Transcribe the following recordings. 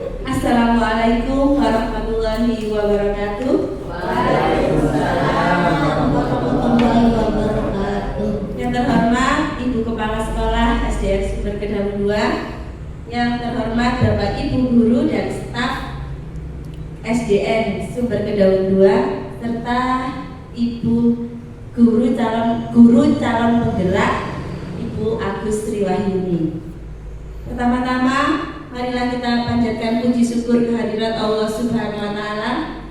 Assalamualaikum warahmatullahi wabarakatuh. Waalaikumsalam warahmatullahi wabarakatuh. Yang terhormat Ibu Kepala Sekolah SDN Sumber Kedaung 2, yang terhormat Bapak Ibu Guru dan staf SDN Sumber Kedaung 2, serta Ibu Guru calon penggerak Ibu Agus Sriwahyuni. Pertama-tama, marilah kita panjatkan puji syukur kehadirat Allah Subhanahu wa Ta'ala.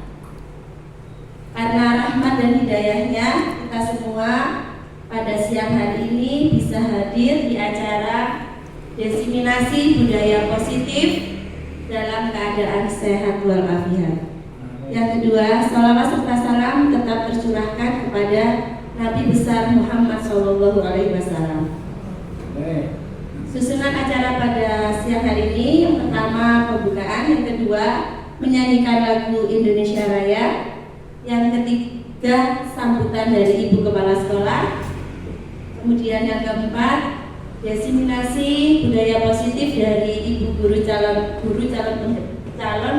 Karena rahmat dan hidayahnya, kita semua pada siang hari ini bisa hadir di acara desiminasi budaya positif dalam keadaan sehat walafiat. Yang kedua, salawat serta salam tetap tercurahkan kepada Nabi besar Muhammad SAW. Susunan acara pada siang hari ini, yang pertama pembukaan, yang kedua menyanyikan lagu Indonesia Raya, yang ketiga sambutan dari Ibu Kepala Sekolah, kemudian yang keempat desiminasi budaya positif dari Ibu calon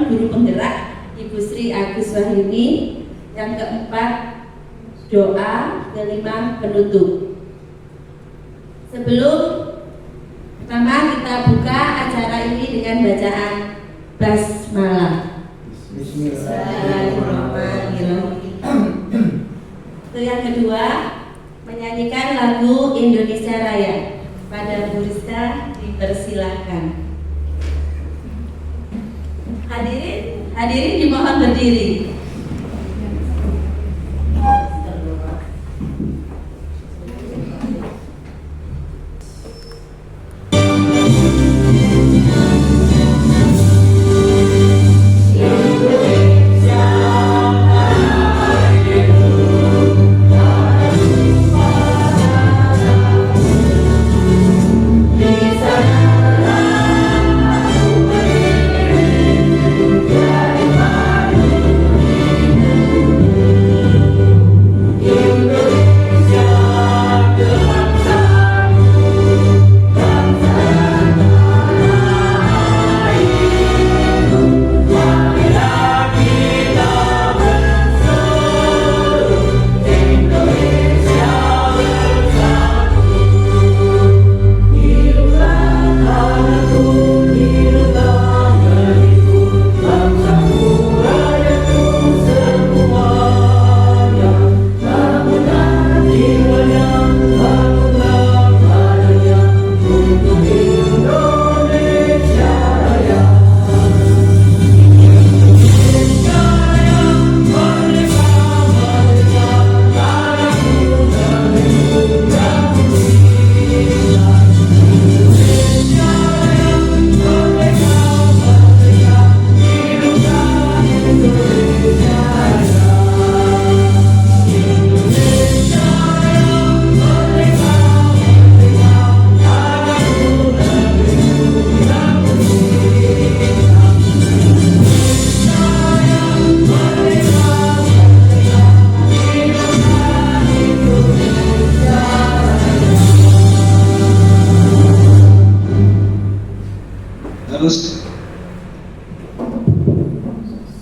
guru penggerak Ibu Sri Agus Wahyuni, yang keempat doa, kelima penutup. Sebelum pertama kita buka acara ini dengan bacaan basmalah. Bismillahirrahmanirrahim. Itu yang kedua, menyanyikan lagu Indonesia Raya. Pada Bu Rizka dipersilahkan. Hadirin dimohon berdiri.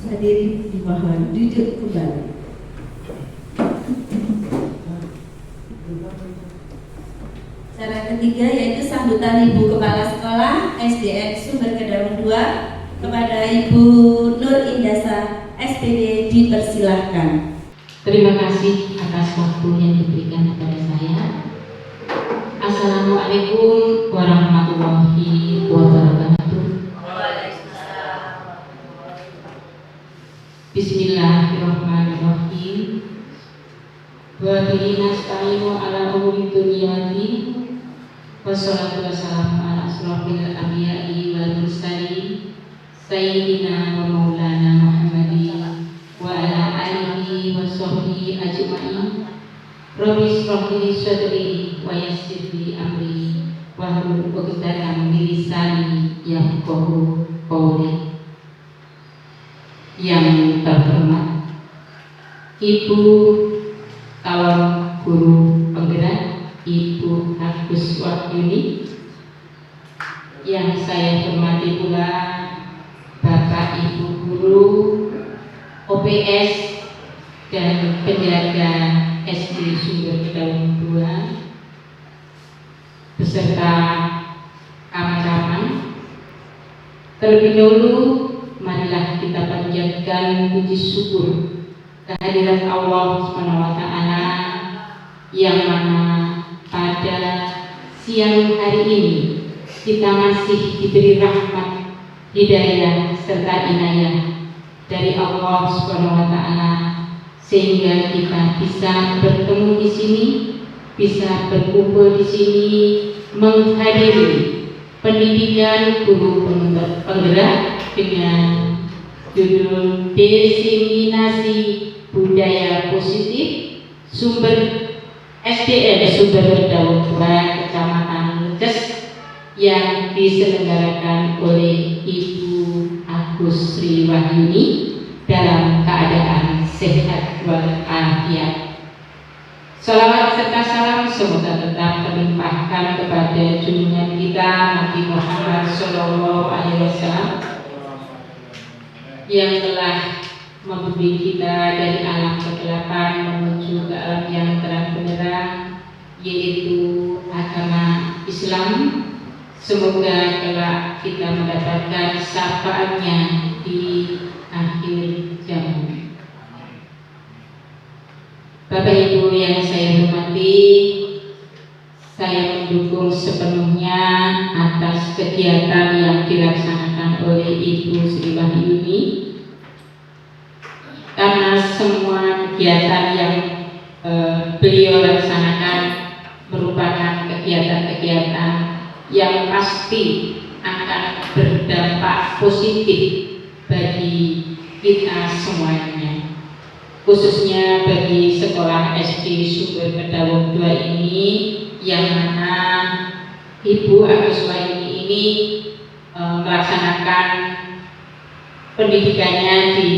Hadirin dimohon duduk kembali. Cara ketiga yaitu sambutan Ibu Kepala Sekolah SDN Sumber Kedaung 2 kepada Ibu Nur Indasa SPD dipersilahkan. Terima kasih atas waktu yang diberikan kepada saya. Assalamualaikum warahmatullahi wabarakatuh. Bismillahirrahmanirrahim. Wa bihi nasta'inu ala umuri dunyati wassalatu wassalamu ala asrofil anbiya'i wal mursalin sayyidina wa maulana Muhammadin wa ala alihi wa sahbihi ajma'in. Rabbi shrah li sadri wa yassir li amri wahlul 'uqdatam min lisani yafqahu qawli. Yang terhormat Ibu calon guru penggerak Ibu Agus Wahyuni, yang saya hormati pula OPS dan penjaga SD Sumber Kedawung 2 beserta kameraman. Terlebih dahulu marilah kita panjatkan puji syukur kehadirat Allah SWT yang mana pada siang hari ini kita masih diberi rahmat, hidayah serta inayah dari Allah SWT sehingga kita bisa bertemu di sini, bisa berkumpul di sini menghadiri pendidikan guru penggerak dengan judul Diseminasi Budaya Positif SDN Sumber Kedawung 2 Kecamatan Leces yang diselenggarakan oleh Ibu Agus Sri Wahyuni dalam keadaan sehat walafiat. Salawat serta salam semoga tetap terlimpahkan kepada junjungan kita Nabi Muhammad SAW yang telah membimbing kita dari alam kegelapan menuju ke alam yang terang benderang, yaitu agama Islam. Semoga kelak kita mendapatkan syafaatnya di akhir zaman. Bapak Ibu yang saya hormati, saya mendukung sepenuhnya atas kegiatan yang dilaksanakan oleh Ibu Sri Wahyuni, karena semua kegiatan yang beliau laksanakan merupakan kegiatan-kegiatan yang pasti akan berdampak positif bagi kita semuanya, khususnya bagi sekolah SD Sumber Kedawung 2 ini, yang mana Ibu Agus Wahyuni ini melaksanakan pendidikannya di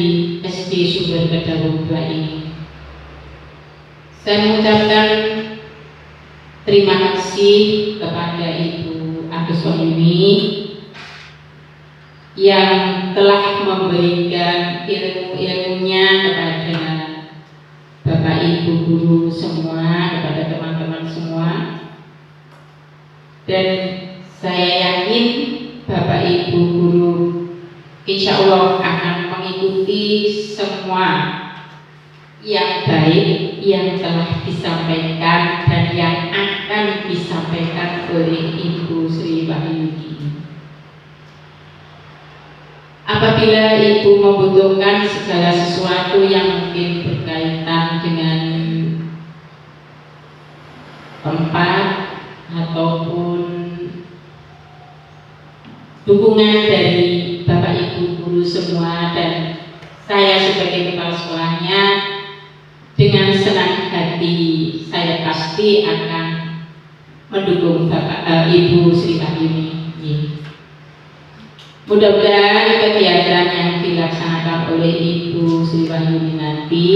SD Sumber Kedawung 2 ini. Saya mengucapkan terima kasih kepada Ibu Agus Wahyuni yang telah memberikan ilmu-ilmunya kepada Bapak Ibu guru semua, kepada teman-teman semua, dan saya yakin Bapak Ibu guru insya Allah akan mengikuti semua yang baik yang telah disampaikan dan yang akan disampaikan oleh Ibu Sri Wahyuni. Apabila Ibu membutuhkan segala sesuatu yang mungkin berkaitan dengan tempat ataupun dukungan dari Bapak Ibu guru semua dan saya sebagai kepala sekolahnya, dengan senang hati saya pasti akan mendukung Ibu Sri Wahyuni. Mudah-mudahan kegiatan yang dilaksanakan oleh Ibu Sri Wahyuni nanti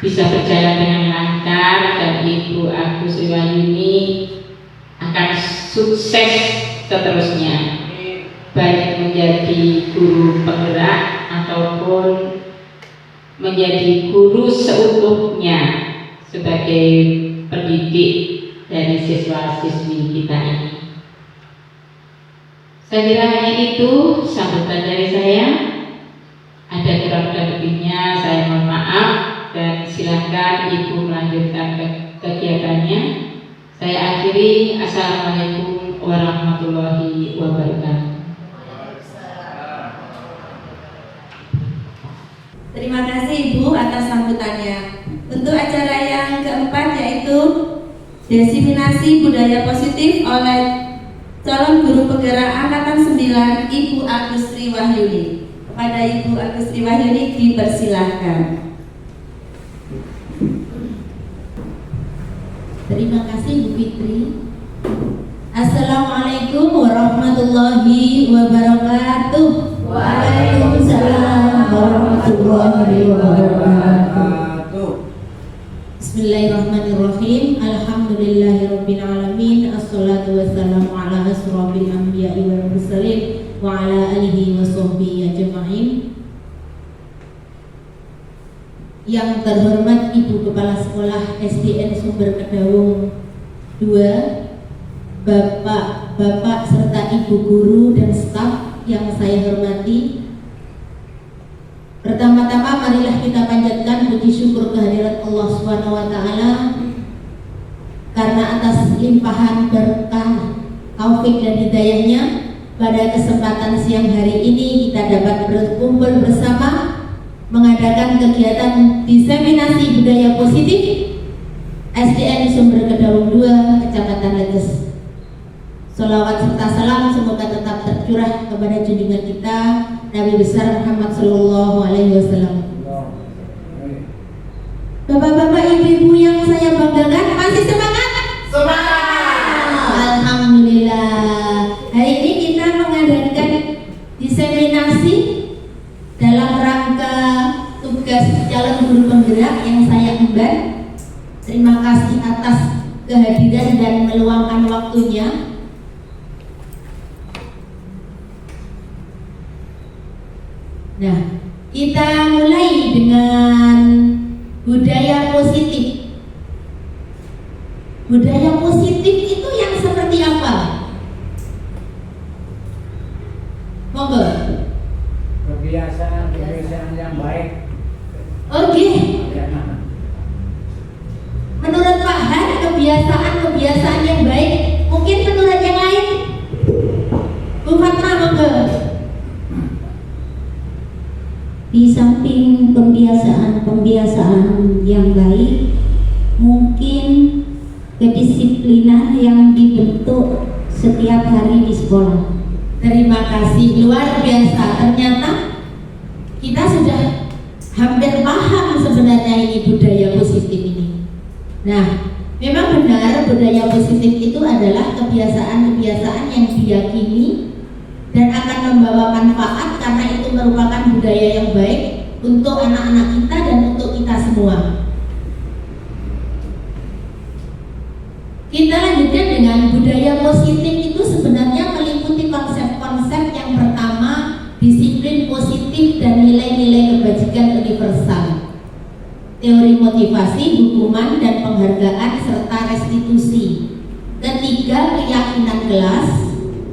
bisa berjalan dengan lancar dan Ibu Agus Sri Wahyuni akan sukses seterusnya, baik menjadi guru penggerak ataupun menjadi guru seutuhnya sebagai pendidik dari siswa-siswi kita ini. Saya kira hanya itu sambutan dari saya. Ada kurang dan lebihnya saya mohon maaf dan silakan Ibu melanjutkan kegiatannya. Saya akhiri. Assalamualaikum warahmatullahi wabarakatuh. Terima kasih Ibu atas sambutannya. Untuk acara yang keempat yaitu Diseminasi Budaya Positif oleh calon guru penggerak angkatan 9 Ibu Agus Sri Wahyuni. Kepada Ibu Agus Sri Wahyuni dipersilahkan. Terima kasih Bu Fitri. Assalamualaikum warahmatullahi wabarakatuh. Waalaikumsalam warahmatullahi wabarakatuh. Bismillahirrahmanirrahim. Alhamdulillahirabbil alamin. Assalatu wassalamu ala asrofil anbiya'i wal mursalin wa ala alihi wa sahbihi ajma'in. yang terhormat Ibu Kepala Sekolah SDN Sumber Kedawung 2, Bapak serta Ibu Guru dan staf yang saya hormati. Pertama-tama marilah kita panjatkan puji syukur kehadirat Allah Subhanahu wa taala karena atas limpahan berkah, taufik dan hidayahnya pada kesempatan siang hari ini kita dapat berkumpul bersama mengadakan kegiatan diseminasi budaya positif SDN Sumber Kedawung 2 Kecamatan Leges. Sholawat serta salam semoga tetap tercurah kepada junjungan kita Nabi besar Muhammad Sallallahu Alaihi Wasallam. Bapak-bapak, ibu-ibu yang saya banggakan, masih semangat? Semangat! Alhamdulillah. Hari ini kita mengadakan diseminasi dalam rangka tugas calon guru penggerak yang saya emban. Terima kasih atas kehadiran dan meluangkan waktunya. Nah, kita mulai dengan budaya positif. Budaya positif itu yang seperti apa? Monggo. Kebiasaan yang baik. Oke. Menurut Pak Han, kebiasaan yang baik. Mungkin menurut yang lain. Bu Fatma, monggo. Di samping pembiasaan yang baik, mungkin kedisiplinan yang dibentuk setiap hari di sekolah. Terima kasih, luar biasa. Ternyata kita sudah hampir paham sebenarnya ini budaya positif ini. Nah, memang benar budaya positif itu adalah kebiasaan-kebiasaan yang diyakini dan akan membawa manfaat karena itu merupakan budaya yang baik untuk anak-anak kita dan untuk kita semua. Kita lanjutkan dengan budaya positif itu sebenarnya meliputi konsep-konsep yang pertama, disiplin positif dan nilai-nilai kebajikan universal, teori motivasi, hukuman dan penghargaan serta restitusi. Ketiga, keyakinan kelas.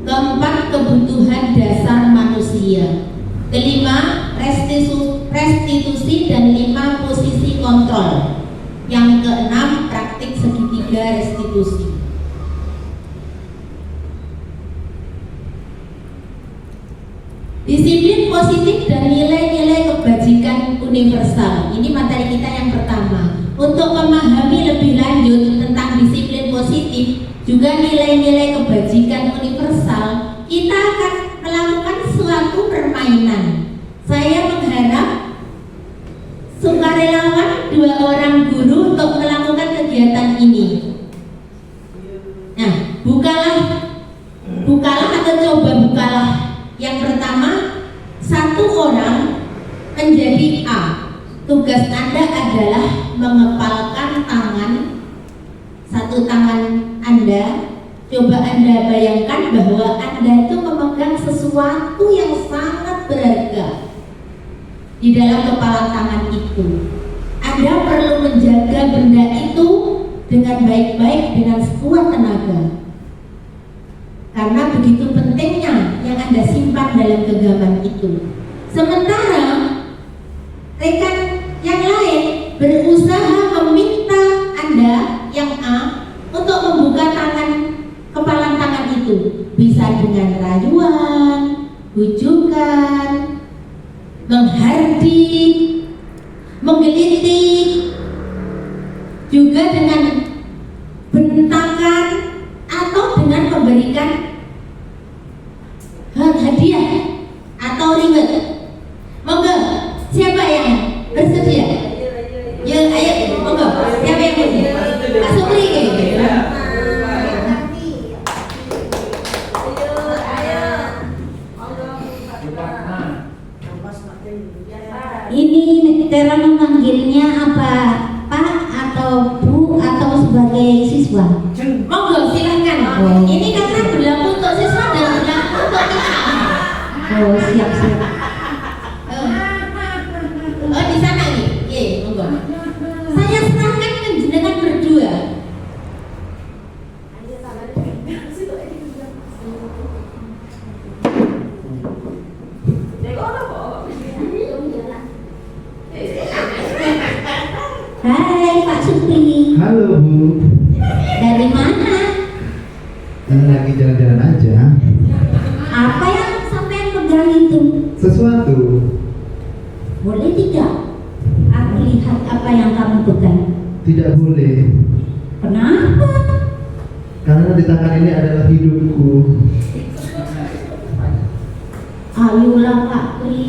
Keempat, kebutuhan dasar manusia. Kelima, restitusi dan 5, posisi kontrol. Yang keenam, praktik segitiga restitusi. Disiplin positif dan nilai-nilai kebajikan universal. Ini materi kita yang pertama. Untuk memahami lebih lanjut tentang disiplin positif juga nilai-nilai kebajikan universal, kita akan melakukan suatu permainan. Saya mengharap sukarelawan 2 orang guru untuk melakukan kegiatan ini. Nah, bukalah atau coba bukalah. Yang pertama, 1 orang menjadi A. Tugas Anda adalah mengepalkan tangan, 1 tangan Anda. Coba Anda bayangkan bahwa Anda itu memegang sesuatu yang sangat berharga di dalam kepala tangan itu. Anda perlu menjaga benda itu dengan baik-baik, dengan sekuat tenaga, karena begitu pentingnya yang Anda simpan dalam genggaman itu. Sementara rekan yang lain berusaha meminta Anda yang A untuk membuka kepala tangan itu. Bisa dengan rayuan, bujukan, menghardik, menggelitik, juga dengan bentakan atau dengan memberikan hadiah atau reward. Monggo, siapa yang bersedia? Ya, ayo, monggo. Siapa yang bersedia? Kak Supri. Ini cara memanggilnya apa? Pak atau Bu atau sebagai siswa? Monggo silahkan. Oh. Ini karena berlaku untuk siswa dan berlaku untuk kita. Oh, siap. Oh, di sana nih. Ye, monggo. Halo Bu. Dari mana? Lagi jalan-jalan aja. Apa yang sampai pegang itu? Sesuatu. Boleh tidak? Aku lihat apa yang kamu pegang. Tidak boleh. Kenapa? Karena di tangan ini adalah hidupku. Ayolah Pak Pri,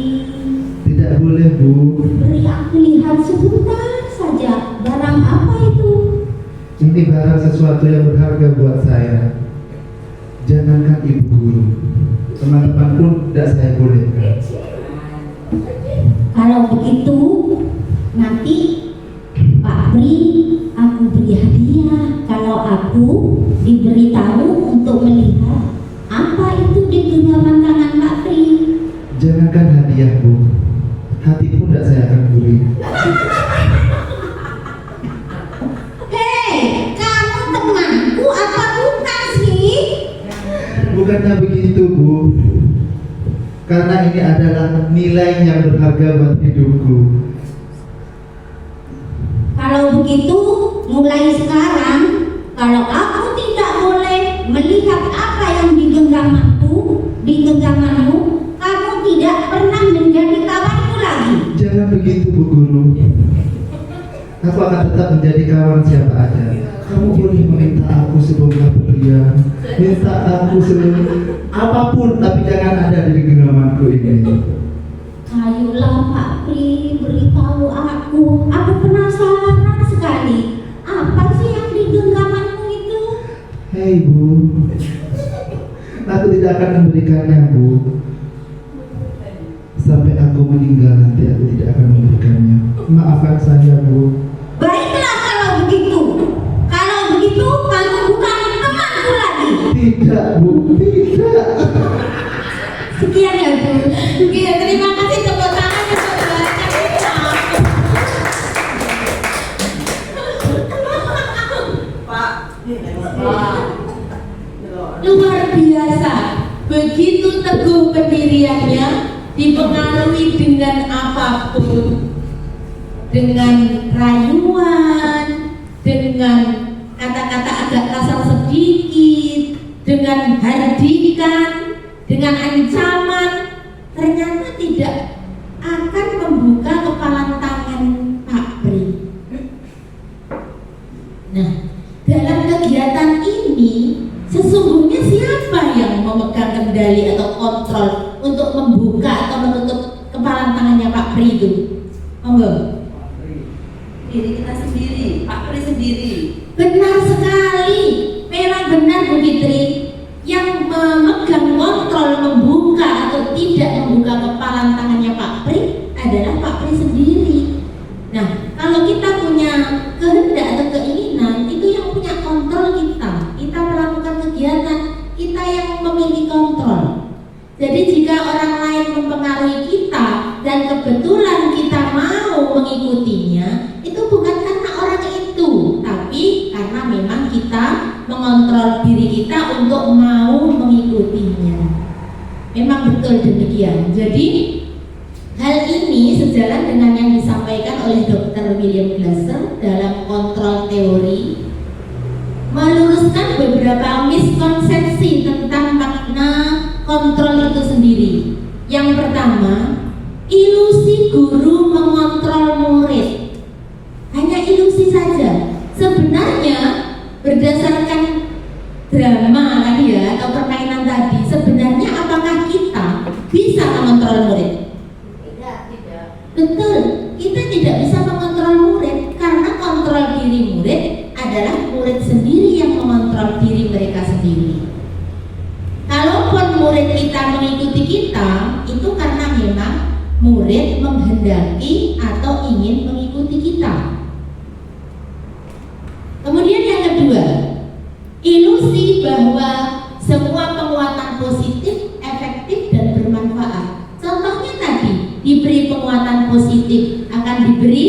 Tidak boleh Bu. beri aku lihat sebentar saja. Barang apa itu? Ini barang sesuatu yang berharga buat saya. Jangankan ibu guru, teman-teman pun tidak saya bolehkan. Kalau begitu, nanti Pak Pri aku beri hadiah kalau aku diberitahu untuk melihat apa itu di genggaman tangan Pak Pri. Jangankan hadiah Bu, hati pun tidak saya akan beri. Hei, kamu temanku apa bukan sih? Bukannya begitu Bu, karena ini adalah nilai yang berharga buat hidupku. Kalau begitu, mulai sekarang, kalau aku tidak boleh melihat apa yang di genggamanmu, kamu tidak pernah menjadi kawanku lagi. Jangan begitu Bu Guru. Aku akan tetap menjadi kawan siapa aja. Kamu boleh meminta aku sebongkah berlian, minta aku apapun, tapi jangan ada di genggamanku ini. Ayolah Pak Pri, beritahu aku. Aku penasaran sekali. Apa sih yang di genggamanmu itu? Hei Bu, aku tidak akan memberikannya Bu. Sampai aku meninggal nanti aku tidak akan memberikannya. Maafkan saya Bu. Baiklah kalau begitu. Kalau begitu, kamu bukan temanku lagi. Tidak Bu, tidak. Sekian ya Bu. Oke, terima kasih tepuk tangan untuk Mbak. Luar biasa, begitu teguh pendiriannya, dipengaruhi dengan apapun, dengan rayuan, dengan kata-kata agak kasar sedikit, dengan hardikan, dengan ancaman, ternyata tidak akan membuka kepalan tangan Pak Pri. Nah, dalam kegiatan ini sesungguhnya siapa yang memegang kendali atau kontrol untuk membuka atau menutup kepalan tangannya Pak Pri itu? Monggo. Diri kita sendiri, Pak Pri sendiri. Benar sekali, memang benar Bu Fitri. Yang memegang kontrol membuka atau tidak membuka kepalan tangannya Pak Pri adalah Pak Pri sendiri. Nah, kalau kita punya kehendak atau keinginan, itu yang punya kontrol kita. Kita melakukan kegiatan, kita yang memiliki kontrol. Jadi jika orang lain mempengaruhi kita dan kebetulan kita mau mengikutinya, itu bukan karena orang itu, tapi karena memang kita mengontrol diri kita untuk mau mengikutinya. Memang betul demikian. Jadi hal ini sejalan dengan yang disampaikan oleh Dr. William Glasser dalam kontrol teori, meluruskan beberapa miskonsepsi tentang makna kontrol itu sendiri. Yang pertama, ilusi guru mengontrol murid. Hanya ilusi saja. Sebenarnya berdasarkan drama tadi ya, atau permainan tadi, sebenarnya apakah kita bisa mengontrol murid? Tidak. Betul, kita tidak bisa mengontrol murid karena kontrol diri murid adalah murid sendiri yang mengontrol diri mereka sendiri. Kalaupun murid kita mengikuti kita, itu karena memang murid menghendaki atau ingin mengikuti kita. Kemudian yang kedua, ilusi bahwa semua penguatan positif, efektif dan bermanfaat. Contohnya tadi, diberi penguatan positif akan diberi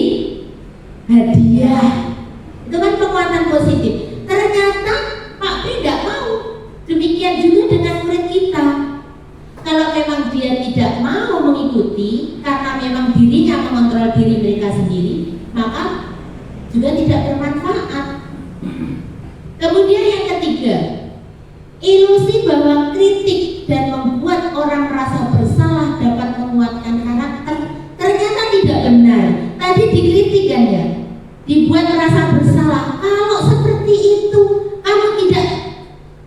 hadiah. Itu kan penguatan positif. Ternyata Pak Pri tidak mau. Demikian juga dengan murid kita. Kalau memang dia tidak mau mengikuti karena memang dirinya mengontrol diri mereka sendiri, maka juga tidak bermanfaat. mengkritik dan membuat orang merasa bersalah dapat menguatkan karakter, ternyata tidak benar. Tadi dikritik kan ya, dibuat merasa bersalah. Kalau seperti itu, kamu tidak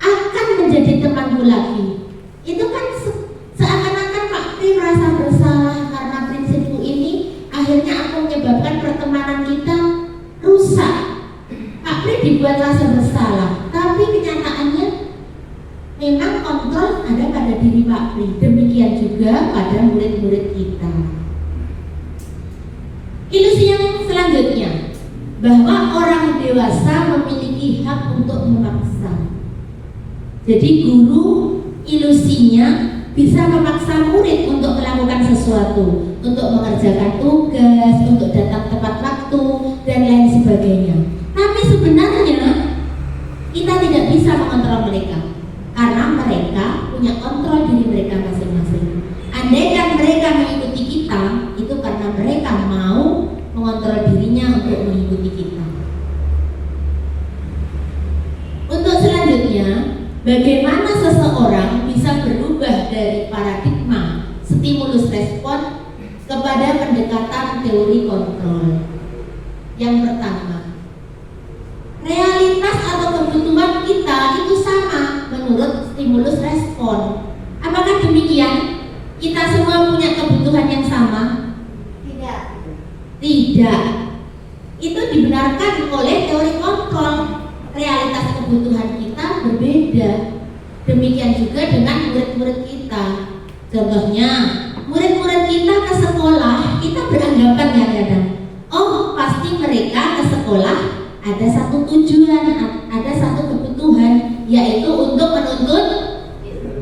akan menjadi temanku lagi. Itu kan seakan-akan Pak Pri merasa bersalah karena prinsipku ini akhirnya akan menyebabkan pertemanan kita rusak. Pak Pri dibuat rasa bersalah, tapi kenyataannya memang kontrol ada pada diri Pak Pri. Demikian juga pada murid-murid kita. Ilusi yang selanjutnya, bahwa orang dewasa memiliki hak untuk memaksa. Jadi guru ilusinya bisa memaksa murid untuk melakukan sesuatu, untuk mengerjakan tugas, untuk datang tepat waktu, dan lain sebagainya. Tapi sebenarnya kita tidak bisa mengontrol mereka, karena mereka punya kontrol diri mereka masing-masing. Andaikan mereka mengikuti kita, itu karena mereka mau mengontrol dirinya untuk mengikuti kita. Untuk selanjutnya, bagaimana seseorang bisa berubah dari paradigma stimulus respon kepada pendekatan teori kontrol. Yang pertama, realitas atau kebutuhan kita itu sama menurut stimulus respon. Apakah demikian? Kita semua punya kebutuhan yang sama? Tidak. Tidak. Itu dibenarkan oleh teori kontrol. Realitas kebutuhan kita berbeda. Demikian juga dengan murid-murid kita. Contohnya, murid-murid kita ke sekolah, kita beranggapan ya kadang, oh pasti mereka ke sekolah ada satu tujuan, ada satu kebutuhan, yaitu untuk menuntut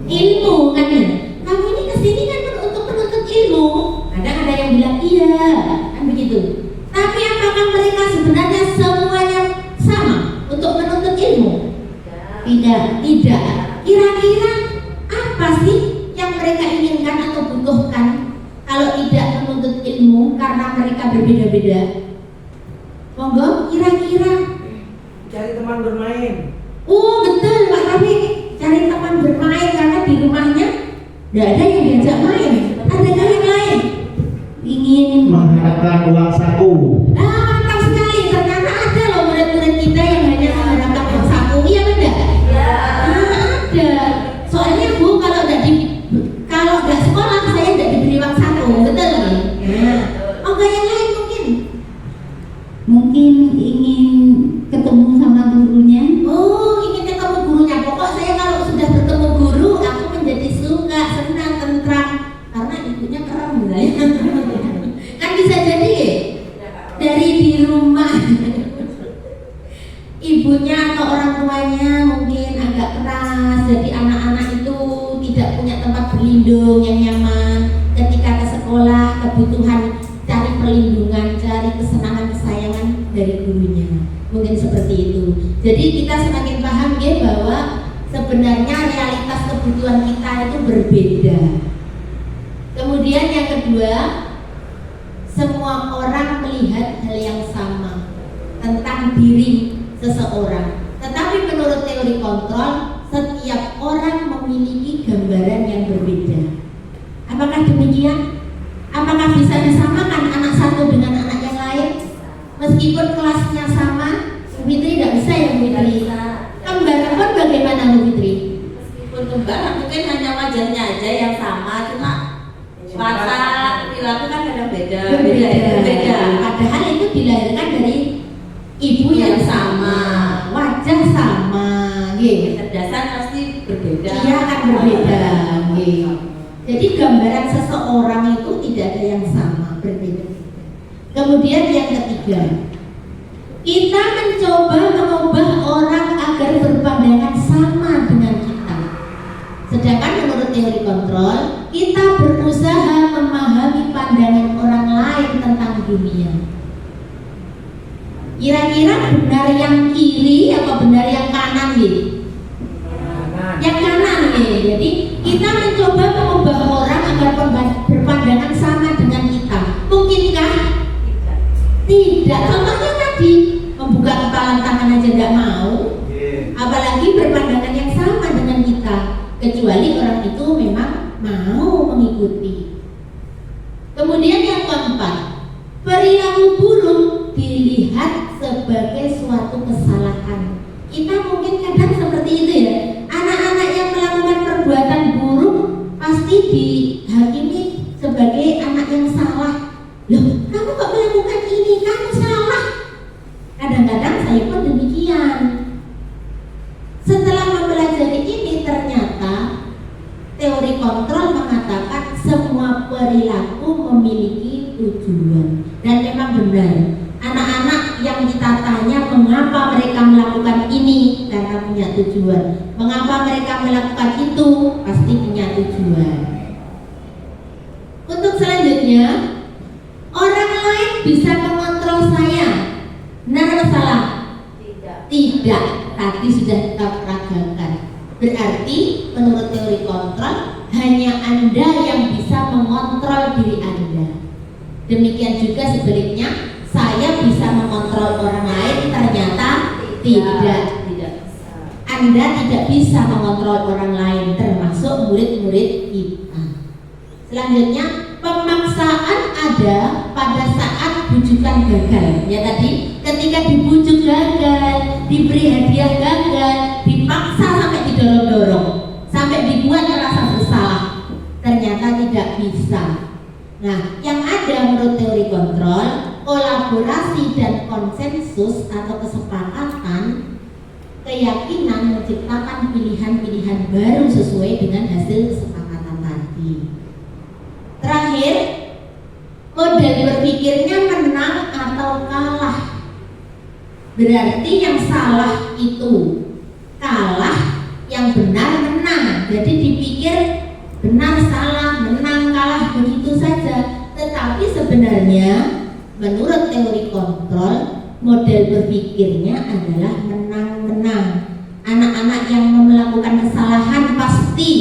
ilmu, kan ya? Kamu ini kesini kan untuk menuntut ilmu. Kadang ada yang bilang iya, kan begitu. Tapi apakah mereka sebenarnya semuanya sama untuk menuntut ilmu? Tidak. Kira-kira apa sih yang mereka inginkan atau butuhkan kalau tidak menuntut ilmu karena mereka berbeda-beda? Monggo, kira-kira Cari teman bermain. oh betul Pak Rafi, cari teman bermain karena di rumahnya tidak ada yang diajak main. Adakah yang lain? Ingin Mengharapkan uang saku. mantap sekali. Ternyata ada loh murid-murid kita yang hanya mengharapkan uang saku. Iya benar? Ada. Soalnya Bu, kalau nggak sekolah saya tidak diberi uang saku, betul nih? Nah, oke, yang lain Mungkin ingin ketemu sama gurunya. oh ingin ketemu gurunya. Pokok saya kalau sudah bertemu guru, aku menjadi suka, senang, tentram karena ibunya keren misalnya. Kan bisa jadi ya? Dari di rumah ibunya atau orang tuanya mungkin agak keras, jadi anak-anak itu tidak punya tempat berlindung yang nyaman. Ketika ke sekolah, kebutuhan cari perlindungan, cari kesenangan, kesayangan dari gurunya. Mungkin seperti itu. Jadi kita semakin paham ya bahwa sebenarnya realitas kebutuhan kita itu berbeda. Kemudian yang kedua, semua orang melihat hal yang sama tentang diri seseorang. Tetapi menurut teori kontrol, setiap orang memiliki gambaran yang berbeda. Apakah demikian? Apakah bisa disamakan anak satu dengan anak yang lain? Meskipun kelasnya sama, Bu Fitri tidak bisa ya Bu Fitri? Kembar pun bagaimana Bu Fitri? Meskipun kembar mungkin hanya wajahnya aja yang sama, cuma watak perilaku kan kadang beda. Padahal itu dilahirkan dari ibu yang sama, wajah sama, gitu. Kecerdasan pasti berbeda. Dia akan berbeda, gitu. Jadi gambaran seseorang itu tidak ada yang sama, berbeda. Kemudian yang ketiga, kita mencoba mengubah orang agar berpandangan sama dengan kita. Sedangkan menurut teori kontrol, kita berusaha memahami pandangan orang lain tentang dunia. Kira-kira benar yang kiri atau benar yang kanan gitu? Yang kanan nih. Jadi kita mencoba mengubah orang agar berpandangan sama dengan kita. Mungkinkah? Tidak. Contohnya tadi membuka kepala tangan aja tidak mau, apalagi berpandangan yang sama dengan kita. Kecuali Kemudian yang keempat, perilaku buruk dilihat sebagai suatu kesalahan. Kita mungkin kadang seperti itu ya. Anak-anak yang melakukan perbuatan buruk pasti dihakimi sebagai anak yang salah. Loh, kamu kok melakukan ini? Kamu salah. Kadang-kadang saya pun demikian. Setelah mempelajari ini, ternyata teori kontrol mengatakan semua perilaku memiliki tujuan. Dan memang benar, anak-anak yang kita tanya mengapa mereka melakukan ini, karena punya tujuan. Mengapa mereka melakukan itu, pasti punya tujuan. Untuk selanjutnya, orang lain bisa mengontrol saya. Benar atau salah? Tidak. Tadi sudah kita peragakan. Berarti menurut teori kontrol, hanya Anda yang bisa mengontrol diri Anda. Demikian juga sebaliknya, saya bisa mengontrol orang lain, ternyata tidak. Anda tidak bisa mengontrol orang lain, termasuk murid-murid kita. Selanjutnya, pemaksaan ada pada saat bujukan gagal. Ya tadi, ketika dibujuk gagal, diberi hadiah gagal, dipaksa sampai didorong-dorong, sampai dibuat merasa bersalah, ternyata tidak bisa. Nah, yang ada menurut teori kontrol, kolaborasi dan konsensus atau kesepakatan, keyakinan menciptakan pilihan-pilihan baru sesuai dengan hasil kesepakatan tadi. Terakhir, model berpikirnya menang atau kalah. Berarti yang salah itu kalah, yang benar menang. Jadi dipikir benar salah, menang kalah begitu saja. Tetapi sebenarnya menurut teori kontrol, model berpikirnya adalah menang-menang. Anak-anak yang melakukan kesalahan pasti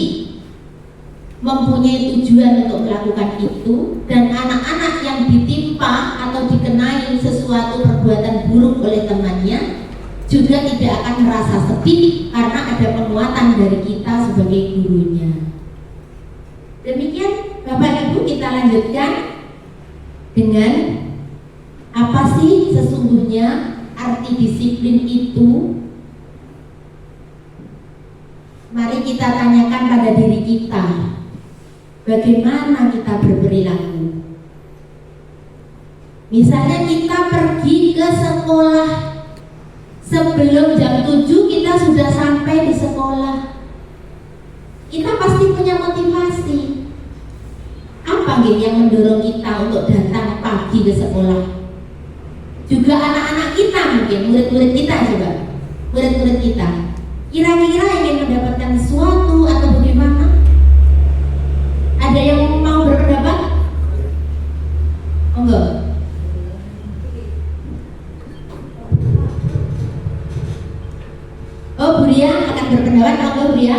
mempunyai tujuan untuk melakukan itu, dan anak-anak yang ditimpa atau dikenai sesuatu perbuatan buruk oleh temannya juga tidak akan merasa sedih karena ada penguatan dari kita sebagai gurunya. Demikian Bapak Ibu, kita lanjutkan dengan apa sih sesungguhnya arti disiplin itu. Mari kita tanyakan pada diri kita, bagaimana kita berperilaku. Misalnya kita pergi ke sekolah, sebelum jam 7 kita sudah sampai di sekolah. Kita pasti punya motivasi. Apa yang mendorong kita untuk datang pagi ke sekolah? Juga anak-anak kita mungkin, murid-murid kita coba. Murid-murid kita kira-kira ingin mendapatkan sesuatu atau bagaimana? Ada yang mau berpendapat? Oh enggak? Oh, Bu Ria akan berpendapat. Oh, Bu Ria.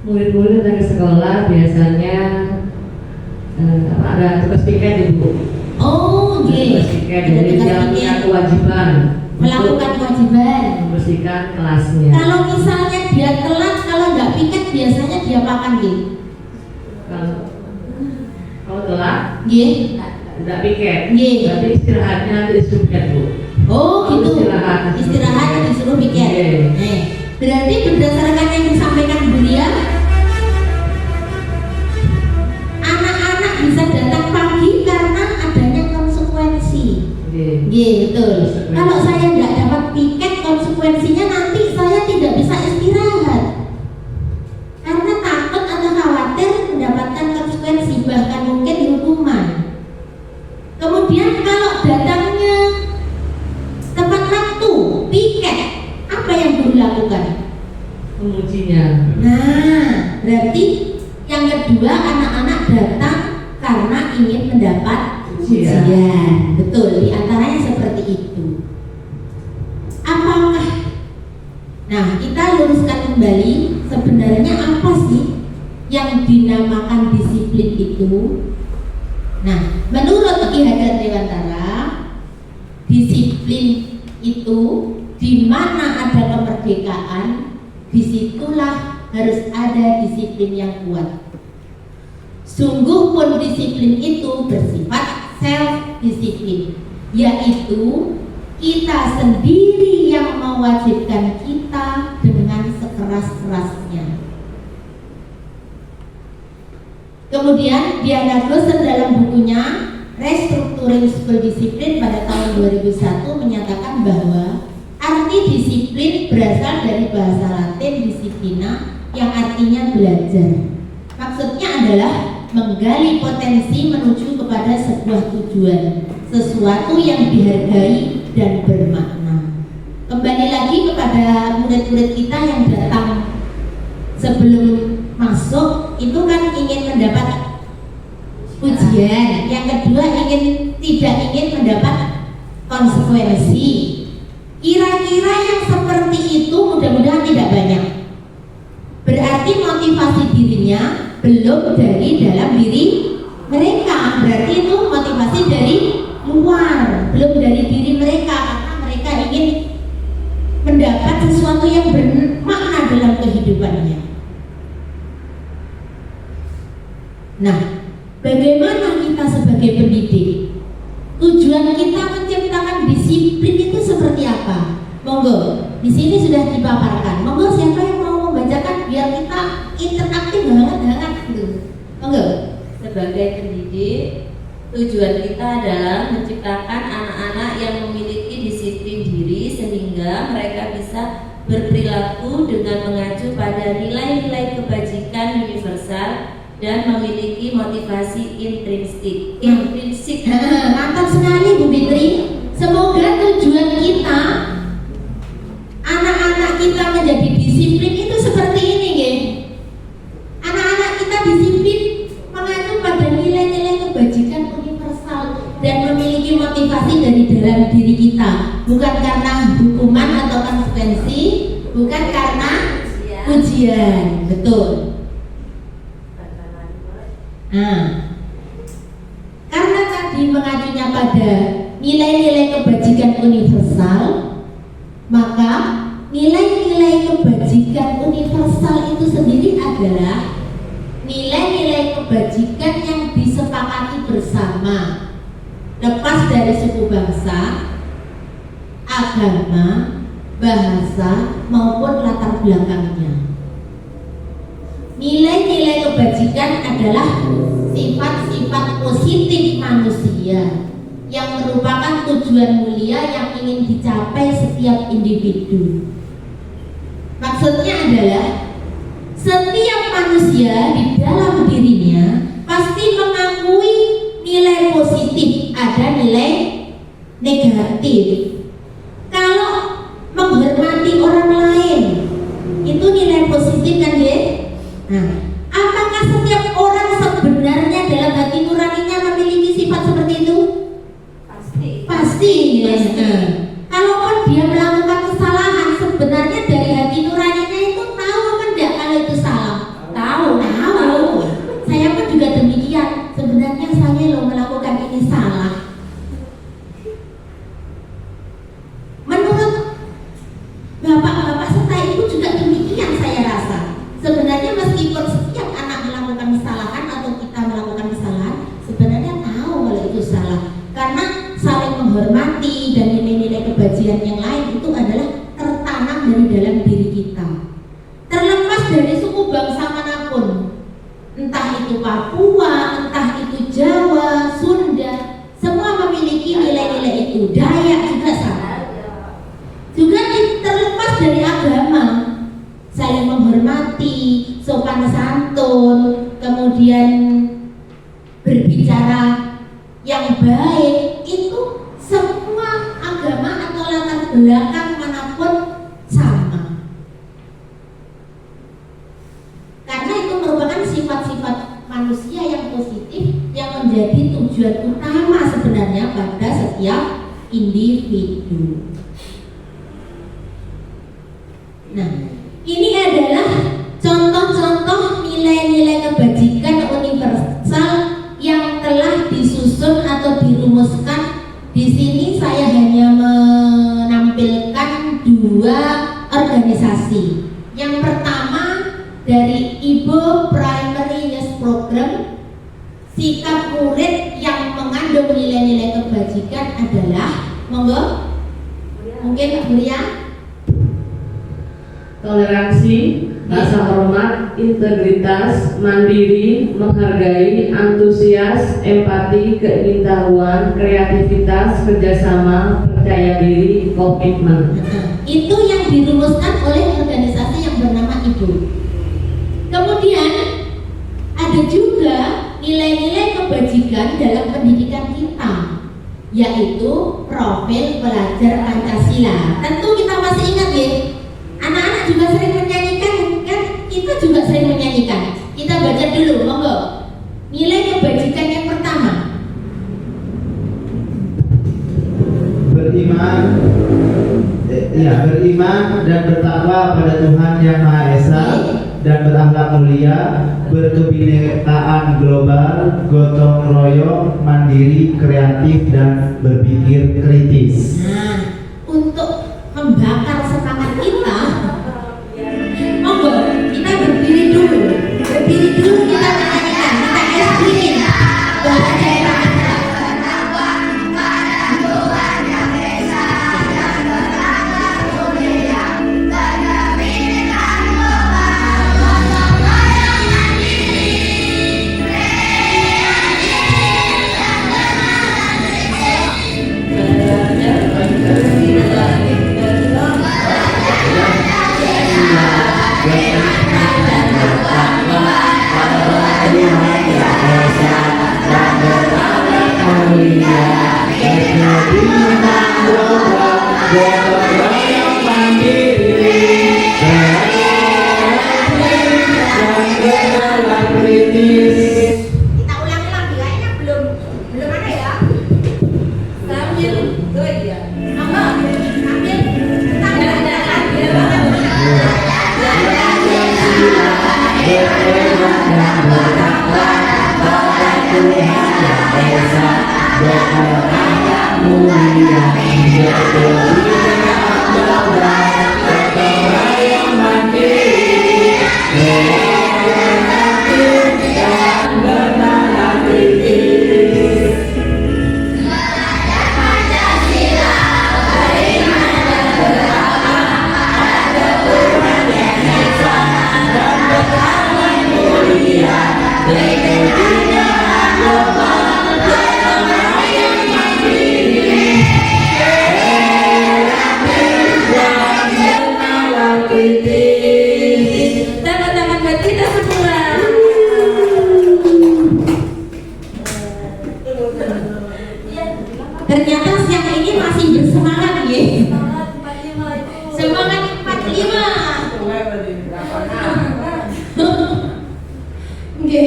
Murid-murid datang ke sekolah biasanya ada tugas piket, Ibu. Oh, oke. Tugas piket, jadi dia punya kewajiban melakukan kewajiban, membersihkan kelasnya. Kalau misalnya dia telat, kalau nggak piket biasanya dia makan gitu. Kalau telat, tidak piket. Berarti istirahatnya nanti disuruh piket, Bu. Oh, gitu. Istirahat disuruh piket. Berarti berdasarkan yang disampaikan Bu Ria, anak-anak bisa datang pagi karena adanya konsekuensi. Betul. Kalau saya nggak dapat piket, konsekuensinya nanti saya tidak bisa istirahat karena takut atau khawatir mendapatkan konsekuensi, bahkan mungkin hukuman. Kemudian kalau datangnya tepat waktu, piket, apa yang guru lakukan? Mengujinya. Nah, berarti yang kedua, anak-anak datang karena ingin mendapat ujian. Betul, diantaranya seperti itu. Apakah? Nah, kita luruskan kembali, sebenarnya apa sih yang dinamakan disiplin itu? Nah, menurut Ki Hajar Dewantara, disiplin itu di mana ada kemerdekaan, disitulah harus ada disiplin yang kuat. Sungguh pun disiplin itu bersifat self-disiplin, yaitu kita sendiri yang mewajibkan kita dengan sekeras-kerasnya. Kemudian Diana Gloser dalam bukunya Restructuring School Discipline pada tahun 2001 menyatakan bahwa arti disiplin berasal dari bahasa Latin disciplina yang artinya belajar. Maksudnya adalah menggali potensi menuju kepada sebuah tujuan, sesuatu yang dihargai dan bermakna. Kembali lagi kepada murid-murid kita yang datang sebelum masuk, itu kan ingin mendapat ujian. Yang kedua tidak ingin mendapat konsekuensi. Kira-kira yang seperti itu mudah-mudahan tidak banyak. Berarti motivasi dirinya belum dari dalam diri mereka. Berarti itu motivasi dari luar, belum dari diri mereka, karena mereka ingin mendapat sesuatu yang bermakna dalam kehidupannya. Nah, bagaimana kita sebagai pendidik? Tujuan kita menciptakan disiplin itu seperti apa? Monggo, di sini sudah dipaparkan. Monggo, siapa yang mau membacakan biar kita interaktif hangat-hangat gitu. Monggo. Sebagai pendidik, tujuan kita adalah menciptakan anak-anak yang memiliki disiplin diri sehingga mereka bisa berperilaku dengan mengacu pada nilai-nilai kebajikan universal dan memiliki motivasi intrinsik. Mantap sekali Bu Fitri. Semoga tujuan kita, anak-anak kita menjadi disiplin itu seperti ini, nggih. Anak-anak kita disiplin mengacu pada nilai-nilai kebajikan universal dan memiliki motivasi dari dalam diri kita, bukan karena hukuman atau konsekuensi, bukan karena ujian. Betul. Nah, karena tadi mengacunya pada nilai-nilai kebajikan universal, maka nilai-nilai kebajikan universal itu sendiri adalah nilai-nilai kebajikan yang disepakati bersama, lepas dari suku bangsa, agama, bahasa maupun latar belakangnya. Nilai-nilai kebajikan adalah sifat-sifat positif manusia yang merupakan tujuan mulia yang ingin dicapai setiap individu. Maksudnya adalah setiap manusia di dalam dirinya pasti mengakui nilai positif, ada nilai negatif. Kalau menghormati orang lain itu nilai positif kan ya? Nah, apakah setiap orang sebenarnya dalam hati nuraninya memiliki sifat seperti itu? Pasti ya. Kalaupun dia melakukan kesalahan, sebenarnya dari hati nuraninya itu tahu apa enggak kalau itu salah? Tahu. Saya pun juga demikian. Sebenarnya saya loh melakukan ini salah. Menurut bapak-bapak serta ibu juga demikian saya rasa. Sebenarnya meskipun setiap anak melakukan kesalahan atau kita melakukan kesalahan, sebenarnya tahu kalau itu salah. Karena saling menghormati dan nilai-nilai kebajikan yang lain itu adalah tertanam dari dalam diri kita. Terlepas dari suku bangsa manapun, entah itu Papua, entah itu Jawa, Sunda, semua memiliki nilai-nilai itu. Dayak juga sama. Juga terlepas dari agama, saling menghormati, sopan santun, kemudian berbicara yang baik, itu semua agama atau latar belakang manapun sama. Karena itu merupakan sifat-sifat manusia yang positif yang menjadi tujuan utama sebenarnya pada setiap individu. Nah, ini adalah contoh-contoh nilai-nilai kebajikan universal yang telah disusun atau dirumuskan. Di sini saya hanya menampilkan dua organisasi. Yang pertama dari Ibu Primary Youth Program, sikap murid yang mengandung nilai-nilai kebajikan adalah, monggo, mungkin Mbak Muriah. Toleransi, rasa hormat, integritas, mandiri, menghargai, antusias, empati, keingintahuan, kreativitas, kerjasama, percaya diri, komitmen. Itu yang dirumuskan oleh organisasi yang bernama IBU. Kemudian ada juga nilai-nilai kebajikan dalam pendidikan kita, yaitu profil pelajar Pancasila. Tentu kita masih ingat ya, anak-anak juga sering menyanyikan, kan kita juga sering menyanyikan. Kita baca dulu, monggo. Nilai kebajikan yang pertama, beriman dan bertakwa pada Tuhan Yang Maha Esa dan berakhlak mulia, berkebinekaan global, gotong royong, mandiri, kreatif dan berpikir kritis. nah, untuk membakar semangat kita, monggo kita berdiri dulu kita menyanyikan, kita espriin kita ulangi lagi, kayaknya belum ada ya. Sambil doa dia. Monggo, ambil tangan-tangan buat kita semua. Ternyata siang ini masih bersemangat ya. Semangat 45. Oke,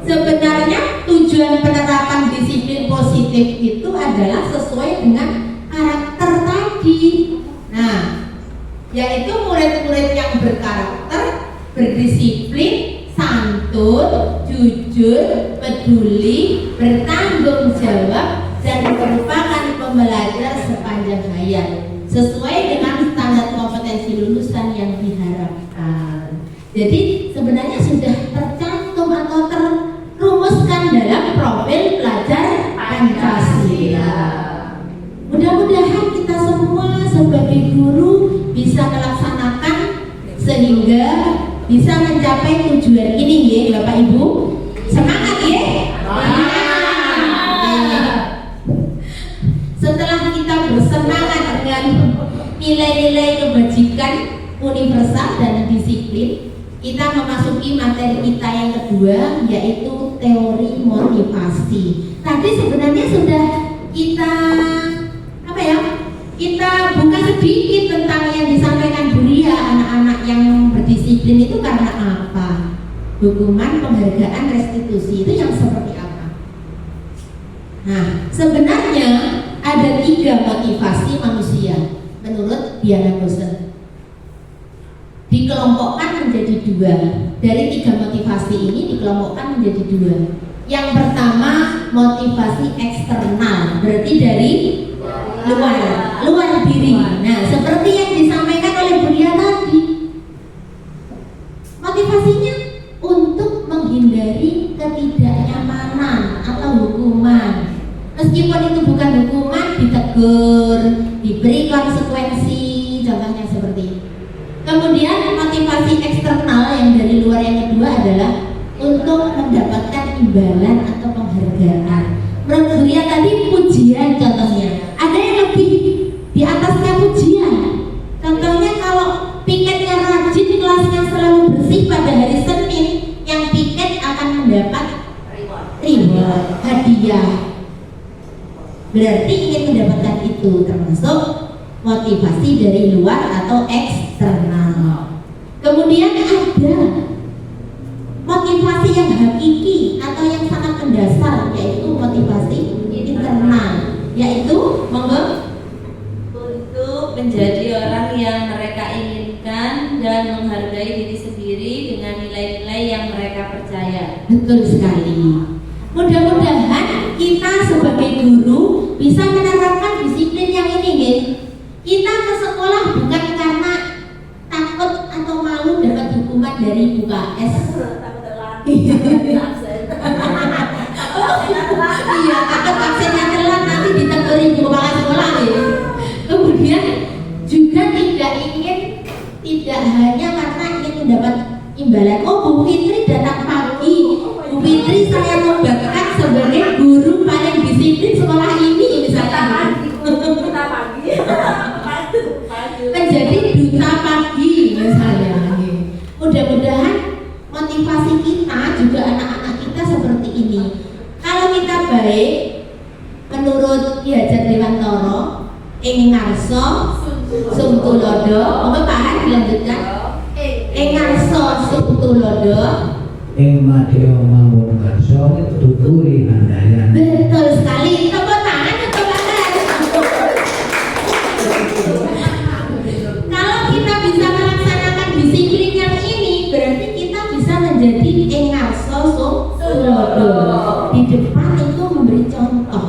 sebenarnya tujuan penerapan disiplin positif itu adalah sesuai dengan karakter tadi. Nah, yaitu murid-murid yang berkarakter, berdisiplin, santun, jujur, peduli, bertanggung jawab, dan merupakan pembelajar sepanjang hayat sesuai dengan standar kompetensi lulusan yang diharapkan. Jadi sebenarnya sudah tercantum atau terrumuskan dalam profil pelajar Pancasila. Mudah-mudahan kita semua sebagai guru bisa melaksanakan sehingga bisa mencapai tujuan ini ya Bapak Ibu. Semangat ya. Setelah kita bersemangat dengan nilai-nilai kebajikan universal dan disiplin, kita memasuki materi kita yang kedua, yaitu teori motivasi. Tadi sebenarnya sudah kita kita buka sedikit tentang yang disampaikan Bu Ria, anak-anak yang berdisiplin itu karena apa? Hukuman, penghargaan, restitusi itu yang seperti apa? Nah, sebenarnya ada 3 motivasi manusia menurut Diana Gosen. Dikelompokkan menjadi 2. Dari 3 motivasi ini dikelompokkan menjadi 2. Yang pertama motivasi eksternal, berarti dari luar diri. Nah, seperti yang disampaikan oleh Bu Ria tadi, motivasinya menghindari ketidaknyamanan atau hukuman. Meskipun itu bukan hukuman, ditegur, diberi konsekuensi, contohnya seperti itu. Kemudian motivasi eksternal yang dari luar yang kedua adalah untuk mendapatkan imbalan atau penghargaan. Menurut Surya tadi pujian contohnya. Ada yang lebih di atasnya pujian. Contohnya kalau piketnya rajin, kelasnya selalu bersih pada hari Senin, yang piket akan mendapat reward, hadiah. Berarti ingin mendapatkan itu, termasuk motivasi dari luar atau eksternal. Kemudian ada motivasi yang hakiki atau yang sangat mendasar, yaitu motivasi internal, yaitu untuk menjadi orang yang mereka inginkan dan menghargai diri sendiri dengan nilai-nilai yang mereka percaya. Betul sekali. Mudah-mudahan kita sebagai guru bisa menerapkan disiplin yang ini, guys. Kita ke sekolah bukan karena takut atau malu dapat hukuman dari UKS. Iya, takut absennya telat nanti ditegur ibu kepala sekolah, guys. Kemudian juga tidak hanya karena ingin mendapat imbalan. Oh, Bu Fitri datang pagi. Bu Fitri saya nobatkan sebagai guru paling disiplin sekolah ini, misalnya. Menjadi duta pagi, misalnya. Mudah-mudahan motivasi kita juga anak-anak kita seperti ini. Kalau kita baik, menurut Ki Hajat Dewantara, ing ngarsa sum tulodo, apa Pak dilanjutkan? Ing ngarsa sum tulodo, Ing madya mawon karsa tuturi handayan. betul sekali. Tepuk tangan, tepuk tangan. Kalau kita bisa melaksanakan disiplin yang ini, berarti kita bisa menjadi ing ngarsa sum tulodo. Di depan itu memberi contoh.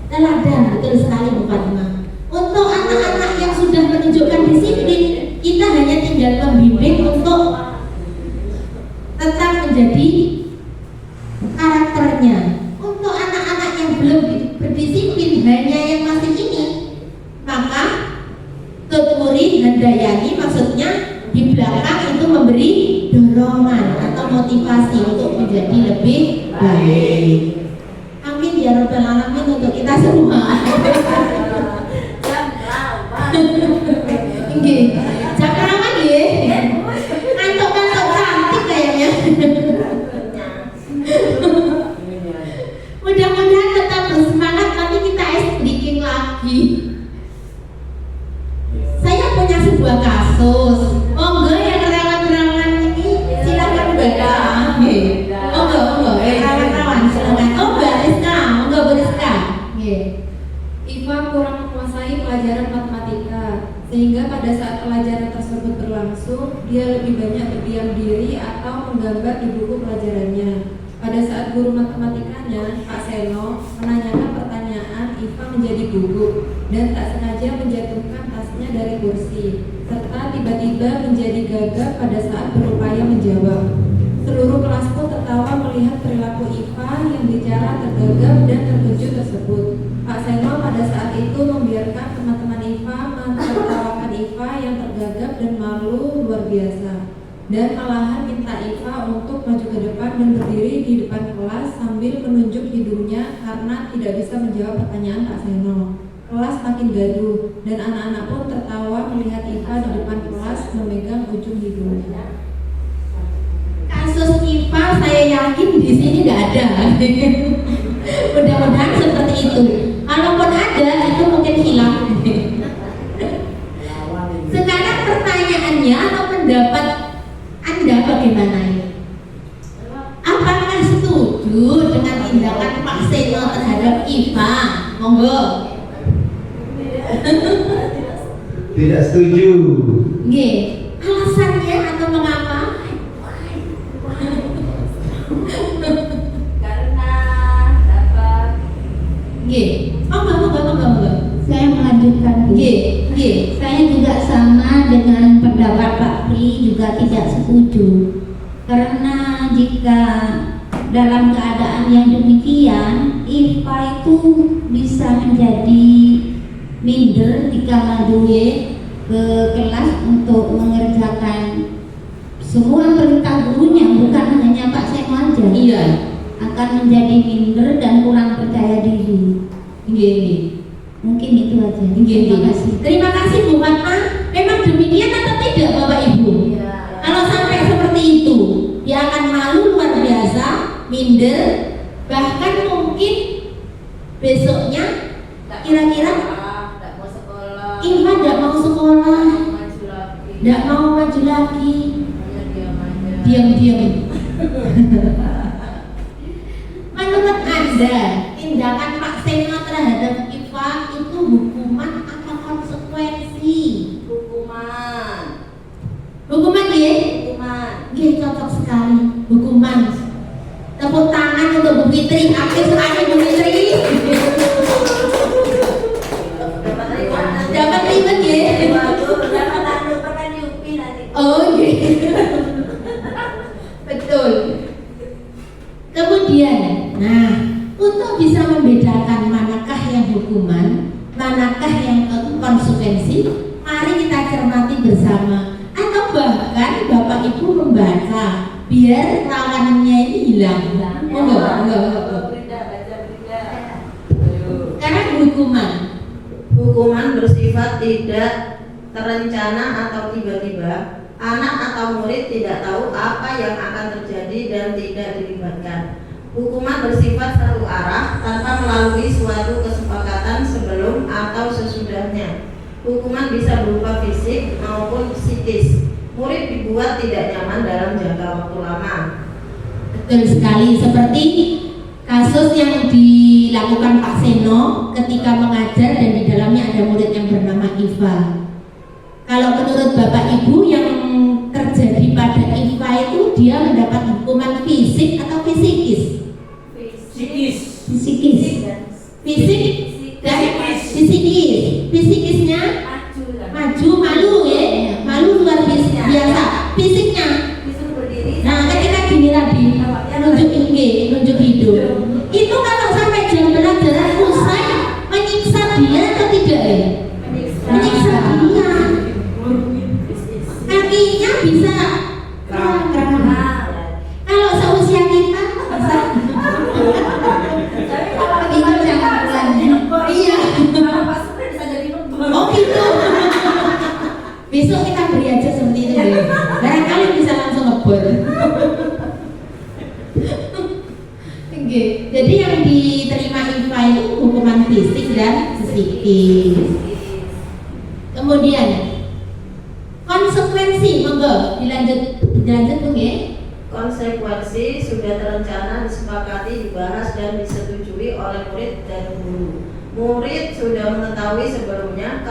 Teladan, betul sekali Bu Fatimah. Untuk anak-anak yang sudah menunjukkan disiplin, kita hanya tinggal membimbing untuk tetap menjadi karakternya. Untuk anak-anak yang belum berdisiplin, hanya yang masih ini, maka tuturi handayani, maksudnya di belakang itu memberi dorongan atau motivasi untuk menjadi lebih baik. Amin ya rabbal alamin untuk kita semua. Nggih. Cakaraman nggih. Kantuk-kantuk cantik kayaknya. Mudah-mudahan tetap bersemangat, nanti kita speaking lagi. Saya punya sebuah kasus. Monggo yang rawan-rawan ini silakan baca. Nggih. Monggo. Rawan-rawan silakan. Oh, Mbak Rizka, monggo Bu Rizka. Nggih. Iva kurang menguasai pelajaran matematika, sehingga pada saat pelajaran tersebut berlangsung, dia lebih banyak berdiam diri atau menggambar di buku pelajarannya. Pada saat guru matematikanya, Pak Seno, menanyakan pertanyaan, Iva menjadi gugup dan tak sengaja menjatuhkan tasnya dari kursi, serta tiba-tiba menjadi gagap pada saat berupaya menjawab. Seluruh kelas pun tertawa melihat perilaku Iva yang bicara tergagap dan terkejut tersebut. Pak Seno pada saat itu membiarkan teman-teman Iva menertawakan Iva yang tergagap dan malu luar biasa, dan malahan minta Iva untuk maju ke depan dan berdiri di depan kelas sambil menunjuk hidungnya karena tidak bisa menjawab pertanyaan Pak Seno. Kelas makin gaduh dan anak-anak pun tertawa melihat Iva di depan kelas memegang ujung hidungnya. Kasus Iva saya yakin di sini tidak ada. Mudah-mudahan seperti itu. Kalaupun ada, itu mungkin hilang. Sekarang pertanyaannya atau pendapat Anda bagaimana ini? Apakah setuju dengan tindakan Pak Seno terhadap Iva? Monggo. Tidak setuju. Nggih. Alasannya atau mengapa? Karena dapat Nggih. Monggo. Saya melanjutkan Bu. Nggih. Saya juga sama dengan pendapat Pak Pri, juga tidak setuju. Karena jika dalam keadaan yang demikian, IFA itu bisa menjadi minder jika Maduye ke kelas untuk mengerjakan semua perintah gurunya, bukan hanya Pak Seno aja. Iya. Akan menjadi minder dan kurang percaya diri. Nggih. Mungkin itu aja. Terima kasih. Terima kasih Bu Fatma. Memang demikian atau tidak Bapak Ibu? Kalau sampai seperti itu, dia akan malu luar biasa, minder, bahkan mungkin besoknya kira-kira Iva tidak mau sekolah, tidak mau maju lagi, diam-diam. Menurut Anda, tindakan Pak Seno terhadap Iva itu hukuman atau konsekuensi? Hukuman ya? Nggih, cocok sekali. Hukuman. Tepuk tangan untuk Bu Fitri. Aktif sekali Bu Fitri. Dapat ribet ya? Oh iya. Betul. Kemudian, nah, untuk bisa membedakan manakah yang hukuman, manakah yang konsekuensi, mari kita cermati bersama. Atau bahkan Bapak Ibu membaca biar lawannya ini hilang. Enggak. Karena hukuman bersifat tidak terencana atau tiba-tiba. Anak atau murid tidak tahu apa yang akan terjadi dan tidak dilibatkan. Hukuman bersifat satu arah tanpa melalui suatu kesepakatan sebelum atau sesudahnya. Hukuman bisa berupa fisik maupun psikis. Murid dibuat tidak nyaman dalam jangka waktu lama. Betul sekali, seperti kasus yang dilakukan Pak Seno ketika mengajar dan di dalamnya ada murid yang bernama Iva. Kalau menurut Bapak Ibu yang terjadi pada Iva itu dia mendapat hukuman fisik atau fisikis? Fisikis. Fisik dan fisikis. Fisikisnya maju, malu ya, malu luar biasa. Fisiknya, nah ketika gini tadi nunjuk hidung, itu kalau sampai jam pelajaran usai menyiksa dia atau tidak ya? Menyiksa dia. Kakinya bisa kalau seusia kita bisa. Itu jangan pelan. Iya. Oh gitu. Besok kita beri aja seperti itu ya. Barangkali bisa langsung ngebor. Jadi yang diterima IFA itu hukuman fisik dan psikis. Kemudian konsekuensi, monggo dilanjut Bu ya. Konsekuensi sudah terencana, disepakati, dibahas dan disetujui oleh murid dan guru. Murid sudah mengetahui sebelumnya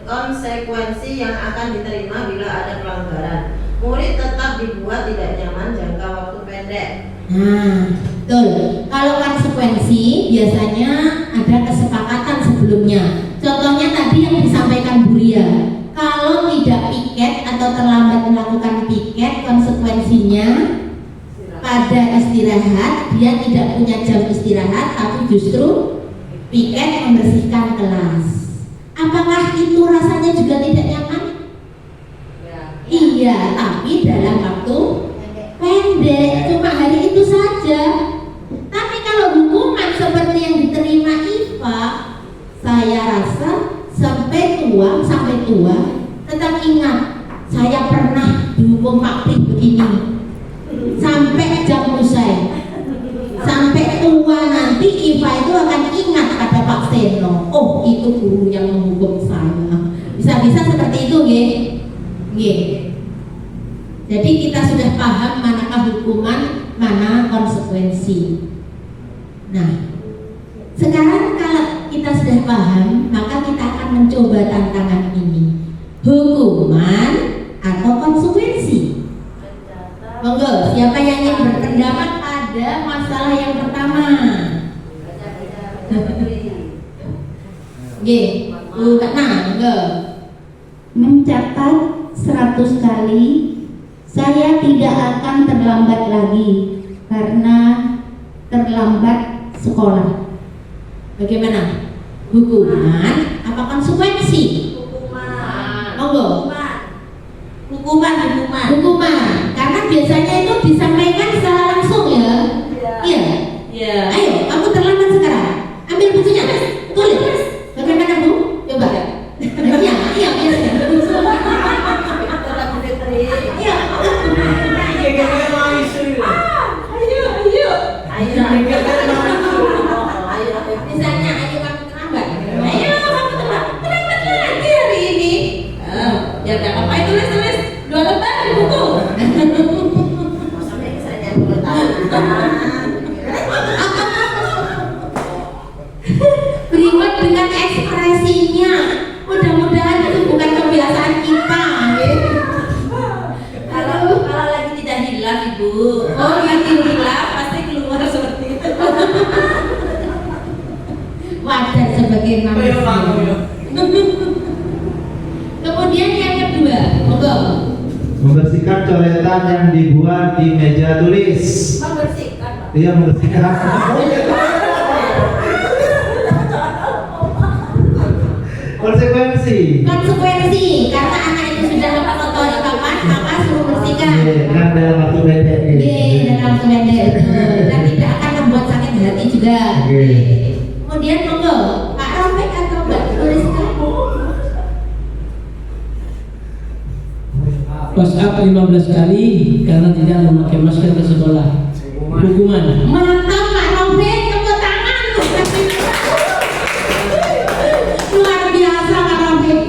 konsekuensi yang akan diterima bila ada pelanggaran. Murid tetap dibuat tidak nyaman jangka waktu pendek. Nah, betul. Kalau konsekuensi biasanya ada kesepakatan sebelumnya. Contohnya tadi yang disampaikan Bu Ria. Kalau tidak piket atau terlambat melakukan piket, konsekuensinya pada istirahat dia tidak punya jam istirahat, tapi justru piket membersihkan kelas. Apakah itu rasanya juga tidak nyaman? Iya, tapi dalam waktu pendek, cuma hari itu saja. Tapi kalau hukuman seperti yang diterima IFA, saya rasa sampai tua tetap ingat, saya pernah dihukum Pak Pri begini sampai jam usai. Sampai tua nanti IFA itu akan ingat kata Pak Seno, oh itu guru yang menghukum saya. Bisa-bisa seperti itu nggih. Jadi kita sudah paham manakah hukuman, mana konsekuensi. Nah, sekarang kalau kita sudah paham, maka kita akan mencoba tantangan ini. Hukuman atau konsekuensi? Monggo, siapa yang ingin berpendapat pada masalah yang pertama? Nggih, Bu Katna, monggo. Mencatat 100 kali, saya tidak akan terlambat lagi karena terlambat sekolah. Bagaimana? Hukuman apa konsekuensi? Hukuman. Monggo. Hukuman. Hukuman. Karena biasanya itu disampaikan secara langsung ya. Iya. Iya. Ayo, kamu terlambat sekarang. Ambil bukunya, tulis. Bagaimana Bu? Coba. Iya. Iya. Misalnya, ayo kamu terlambat. Ayo kamu terlambat lagi hari ini. Ya udah, apa itu tulis 2 lembar di buku. Beriman dengan ekspresinya. Mudah-mudahan itu bukan kebiasaan kita. Kalau lagi tidak hilaf Ibu. Oh, lagi hilaf pasti keluar seperti itu. Wajar sebagai manusia. Kemudian yang kedua, monggo. Membersihkan coretan yang dibuat di meja tulis. Membersihkan, Pak. Iya, membersihkan. Konsekuensi. Konsekuensi, karena anak itu sudah mengotori papan, maka suruh bersihkan. Iya, kan dalam waktu pendek. Iya, dalam waktu pendek. Dan tidak akan membuat sakit hati juga. Oke. Kemudian monggo, Pak Rafiq atau Mbak tuliskan. Push up 15 kali karena tidak memakai masker ke sekolah. Hukuman. Mantap Pak Rafiq, tepuk tangan. Luar biasa Pak Rafiq.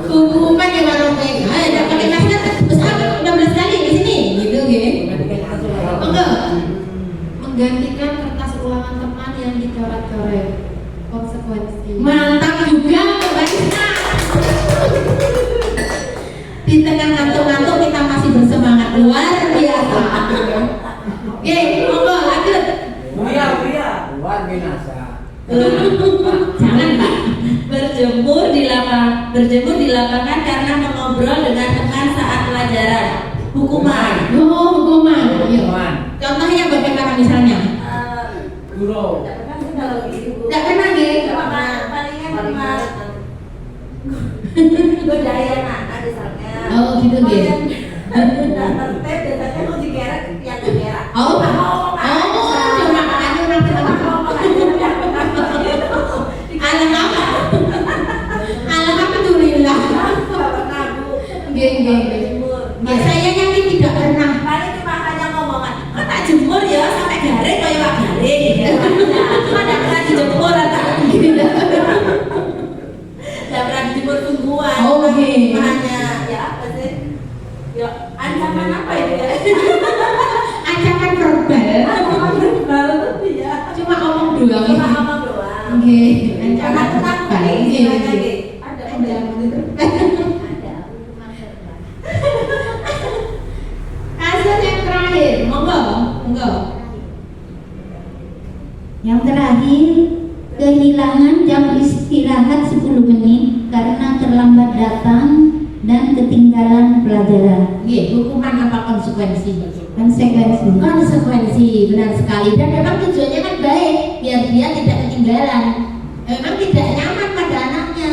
Hukuman ya Pak Rafiq. Ayo, tidak pakai masker, push up 15 kali di sini. Gitu, gitu. Monggo. Menggantikan kertas ulangan teman yang dicoret-coret. Konsekuensi. Mantap juga Mbak Rizka. Di tengah ngantuk-ngantuk kita masih bersemangat, luar biasa. Oke, monggo lanjut. Buya, luar binasa. Jangan Pak. Berjemur di lapangan karena mengobrol dengan teman saat pelajaran. Hukuman. Oh, hukuman. Ayo. Hukuman. Contohnya bagaimana misalnya? Guru. Tidak pernah nggih? Palingan cuma godayan anak misalnya. Oh, gitu nggih. Tidak tertib biasanya mau digeret yang digeret. Oh, cuma aja alhamdulillah. Nggih. Saya yakin tidak pernah. Paling cuma hanya ngomongan, kok tak jemur ya sampai garing kayak wak garing. Cuma tidak pernah dijemur atau tidak pernah dijemur tungguan. Oh, oke. Hanya ya apa sih? Ya ancaman apa itu ya? Ancaman verbal. Ya. Cuma ngomong doang. Cuma ngomong doang. Nggih, ancaman Tenang-tenang verbal. nih, Nggih. ada pembelaan itu. Kasus yang terakhir, monggo. Yang terakhir, kehilangan jam istirahat 10 menit karena terlambat datang dan ketinggalan pelajaran. Nggih, hukuman apa konsekuensi? Konsekuensi. Benar sekali. Dan memang tujuannya kan baik, biar dia tidak ketinggalan. Memang tidak nyaman pada anaknya.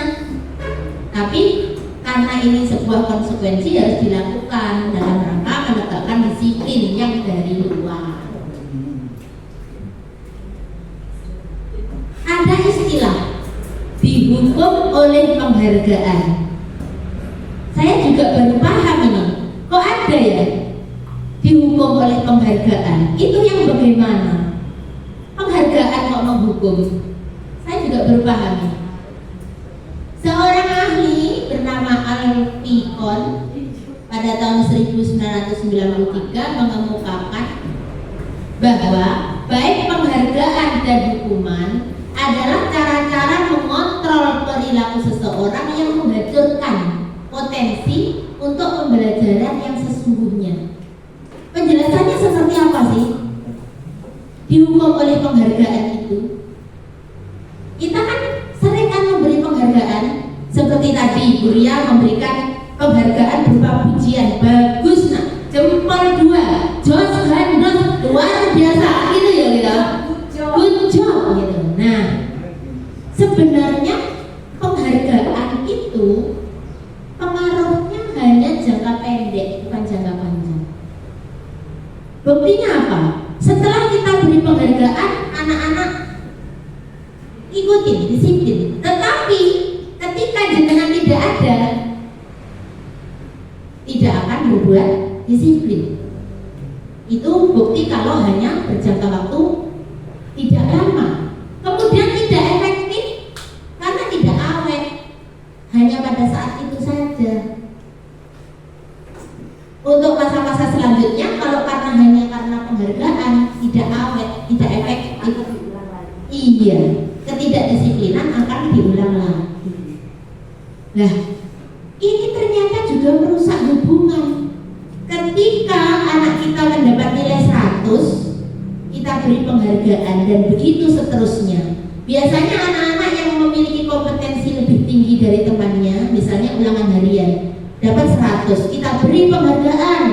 Tapi karena ini sebuah konsekuensi harus dilakukan dalam rangka menegakkan disiplin yang dari luar. Ada istilah dihukum oleh penghargaan. Saya juga baru paham ini. Kok ada ya dihukum oleh penghargaan? Itu yang bagaimana? Penghargaan kok menghukum? Saya juga baru paham ini. Seorang ahli bernama Alpicon pada tahun 1993 mengemukakan bahwa baik penghargaan dan hukuman adalah cara-cara mengontrol perilaku seseorang yang menghancurkan potensi untuk pembelajaran yang sesungguhnya. Penjelasannya seperti apa sih? Dihukum oleh penghargaan itu. Kita kan sering kan memberi penghargaan seperti tadi Bu Ria memberikan penghargaan berupa pujian, bagus nak, jempol 2, jos handos, luar biasa gitu ya kita. apa? Setelah kita beri penghargaan, anak-anak ikutin, disiplin. Tetapi ketika jenengan tidak ada, tidak akan membuat disiplin. Itu bukti kalau hanya berjangka waktu tidak lama. Kemudian tidak efektif karena tidak awet, hanya pada saat itu saja. Untuk masa-masa selanjutnya, kalau hanya karena penghargaan, tidak awet, tidak efektif, iya, ketidakdisiplinan akan diulang lagi. Nah, ini ternyata juga merusak hubungan. Ketika anak kita mendapat nilai 100, kita beri penghargaan dan begitu seterusnya. Biasanya anak-anak yang memiliki kompetensi lebih tinggi dari temannya, misalnya ulangan harian, dapat 100, kita beri penghargaan,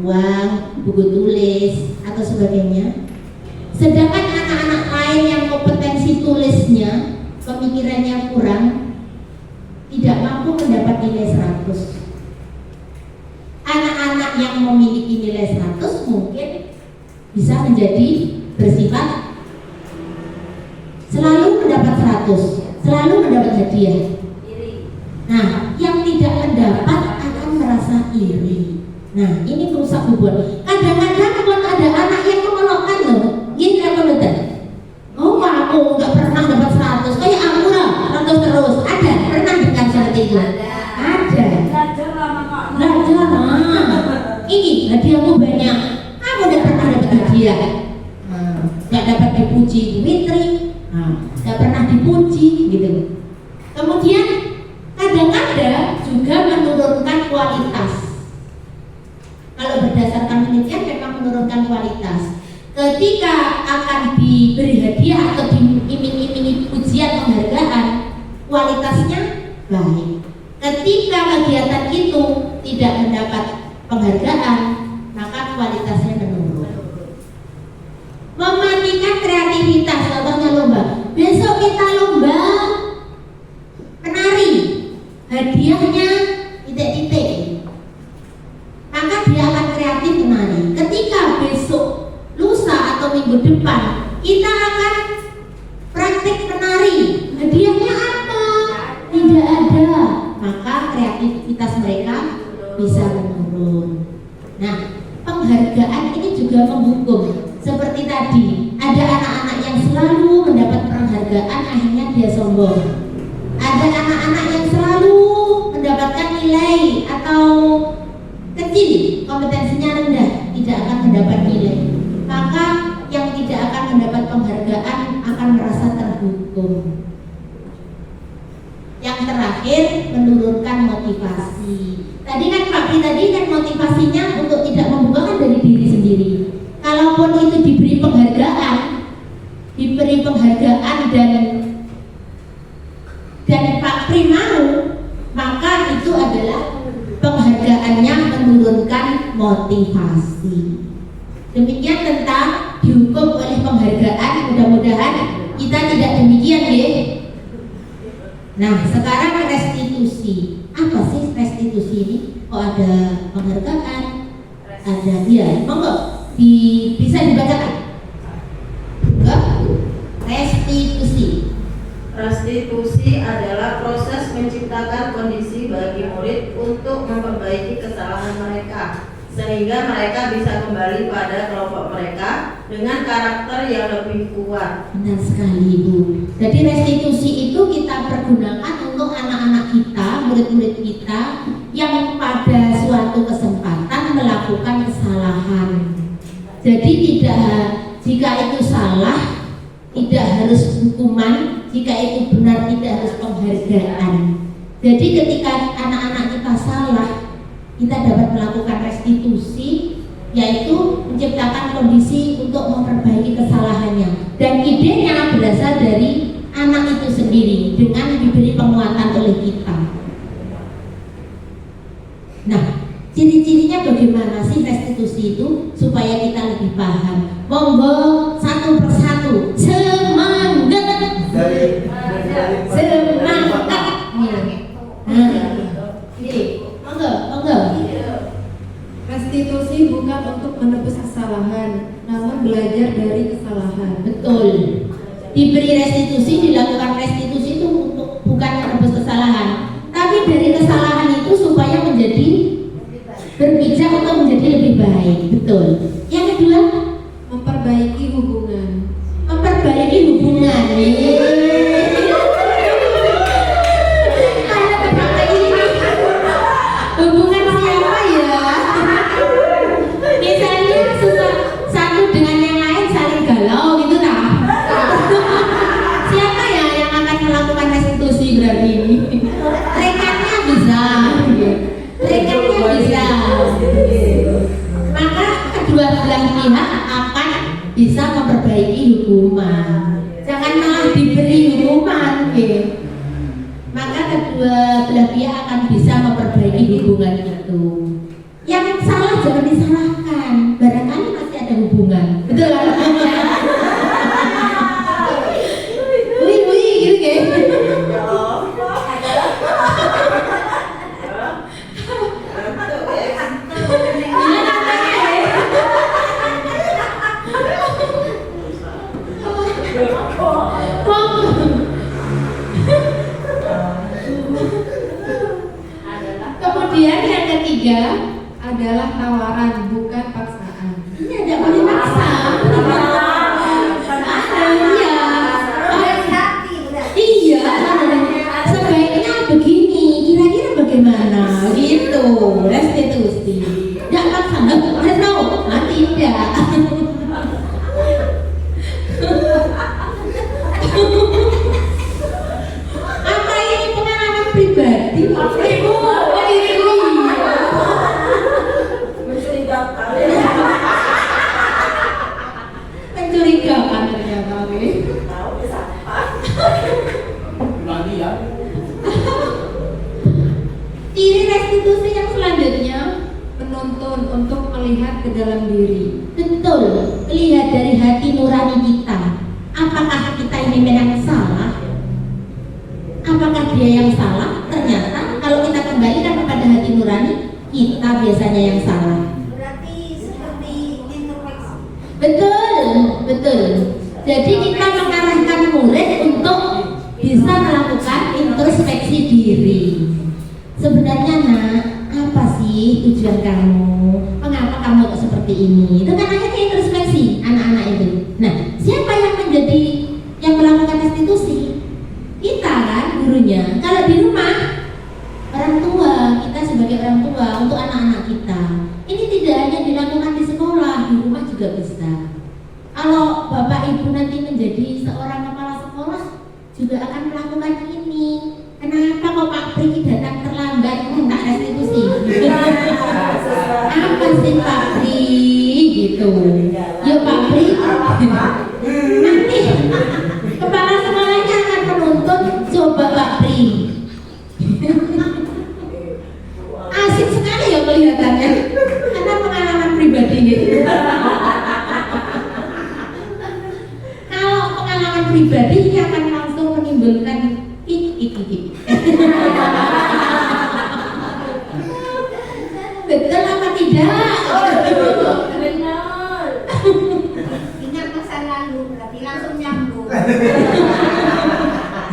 uang, buku tulis, atau sebagainya. Sedangkan anak-anak lain yang kompetensi tulisnya, pemikirannya kurang, tidak mampu mendapat nilai 100. Anak-anak yang memiliki nilai 100 mungkin bisa menjadi bersifat selalu mendapat 100, selalu mendapat hadiah. Nah, yang tidak mendapat akan merasa iri. Nah, ini merusak hubungan. Kadang-kadang pun ada anak yang menolakkan loh. Gini apa betul? Oh, aku nggak pernah dapat 100. Kayak aku lah, 100 terus. Ada? Pernah dengan seperti itu? Ada. Belajar lah. Ini hadiahmu banyak. Aku udah pernah dapat hadiah. Nggak dapat dipuji Dimitri. Nggak pernah dipuji gitu. Kemudian kadang-kadang juga menurunkan kualitas. Kalau berdasarkan penelitian memang menurunkan kualitas. Ketika akan diberi hadiah atau diiming-imingi pujian penghargaan, kualitasnya baik. Ketika kegiatan itu tidak mendapat penghargaan, maka kualitasnya menurun. Mematikan kreativitas, contohnya lomba. Besok kita lomba penari, hadiahnya titik-titik, maka dia akan kreatif menari. Ketika besok, lusa atau minggu depan kita akan praktik menari, hadiahnya apa? Tidak ada, maka kreativitas mereka bisa menurun. Nah, penghargaan ini juga menghukum. Seperti tadi, ada anak-anak yang selalu mendapat penghargaan, akhirnya dia sombong. Ada anak-anak yang selalu mendapatkan nilai atau kecil, kompetensinya rendah, tidak akan mendapat nilai. Maka yang tidak akan mendapat penghargaan akan merasa terhukum. Yang terakhir, menurunkan motivasi. Tadi kan Pak Pri tadi kan motivasinya untuk tidak membuka kan dari diri sendiri. Kalaupun itu diberi penghargaan dan Pak Pri mau, maka itu adalah penghargaannya menurunkan motivasi. Demikian tentang dihukum oleh penghargaan. Mudah-mudahan kita tidak demikian ya. Nah, sekarang restitusi. Apa sih restitusi ini? Kok ada penghargaan? Ada dia. Monggo bisa dibacakan. Enggak? Restitusi. Restitusi adalah proses menciptakan kondisi bagi murid untuk memperbaiki kesalahan mereka, sehingga mereka bisa kembali pada kelompok mereka dengan karakter yang lebih kuat. Benar sekali, Bu. Jadi restitusi itu kita pergunakan untuk anak-anak kita, murid-murid kita yang pada suatu kesempatan melakukan kesalahan. Jadi jika itu salah, tidak harus hukuman, jika itu benar tidak harus penghargaan. Jadi ketika anak-anak kita salah, kita dapat melakukan restitusi, yaitu menciptakan kondisi untuk memperbaiki kesalahannya. Dan idenya berasal dari anak itu sendiri dengan diberi penguatan oleh kita. Nah, ciri-cirinya bagaimana sih restitusi itu supaya kita lebih paham? Monggo satu persatu, semangat. Semangat. Restitusi bukan untuk menebus kesalahan, namun belajar dari kesalahan. Betul. Diberi restitusi, dilakukan restitusi itu untuk bukan menebus kesalahan, tapi dari kesalahan itu supaya menjadi berpijak atau menjadi lebih baik. Betul. Yang kedua, Memperbaiki hubungan. memperbaiki hubungan. Hubungan siapa ya? Misalnya satu dengan yang lain saling galau gitu nah. Siapa ya yang akan melakukan restitusi berarti ini? Rekatnya bisa. Rekatnya bisa. Maka kedua belah pihak akan bisa memperbaiki hubungan. Jangan malah diberi hukuman, gitu. Maka kedua belah pihak akan bisa memperbaiki hubungan itu. Yang salah jangan disalahkan, barangkali masih ada hubungan. Betul kan? Wih, gitu kan? Kemudian yang ketiga Adalah tawaran, bukan paksaan. ini ada boleh maksa. Iya. Sebaiknya begini, kira-kira bagaimana? Gitu, restitusi. Tidak maksa, harus tahu? Tidak. Apa ini pengalaman pribadi? Ibu. Mencurigakan ternyata. Lagi ya. Ciri restitusi yang selanjutnya, Menuntun untuk melihat ke dalam diri. betul, lihat dari hati nurani kita. Apakah kita ini memang salah? Apakah dia yang salah? Ternyata kalau kita kembalikan kepada hati nurani, kita biasanya yang salah. Berarti seperti introspeksi. Betul. Jadi kita mengarahkan murid untuk bisa melakukan introspeksi diri. Sebenarnya nak, apa sih tujuan kamu? Mengapa kamu kok seperti ini? Itu kan akhirnya introspeksi anak-anak itu. Nah, siapa yang melakukan restitusi? Kita kan gurunya. Kalau di rumah, orang tua, kita sebagai orang tua untuk anak-anak kita. Ini tidak hanya dilakukan di sekolah, di rumah juga bisa. Kalau bapak ibu nanti menjadi seorang kepala sekolah, juga akan melakukan ini. Kenapa kok Pak Pri datang terlambat minta restitusi? Apa sih Pak Pri? Gitu. Yuk Pak Pri. Nanti kepala sekolahnya akan menuntut, coba Pak Pri. Asik sekali ya kelihatannya. Karena pengalaman pribadi gitu. Kalau pengalaman pribadi ini akan langsung menimbulkan kiki. Betul apa tidak? Benar. Ingat masa lalu, berarti langsung nyambung.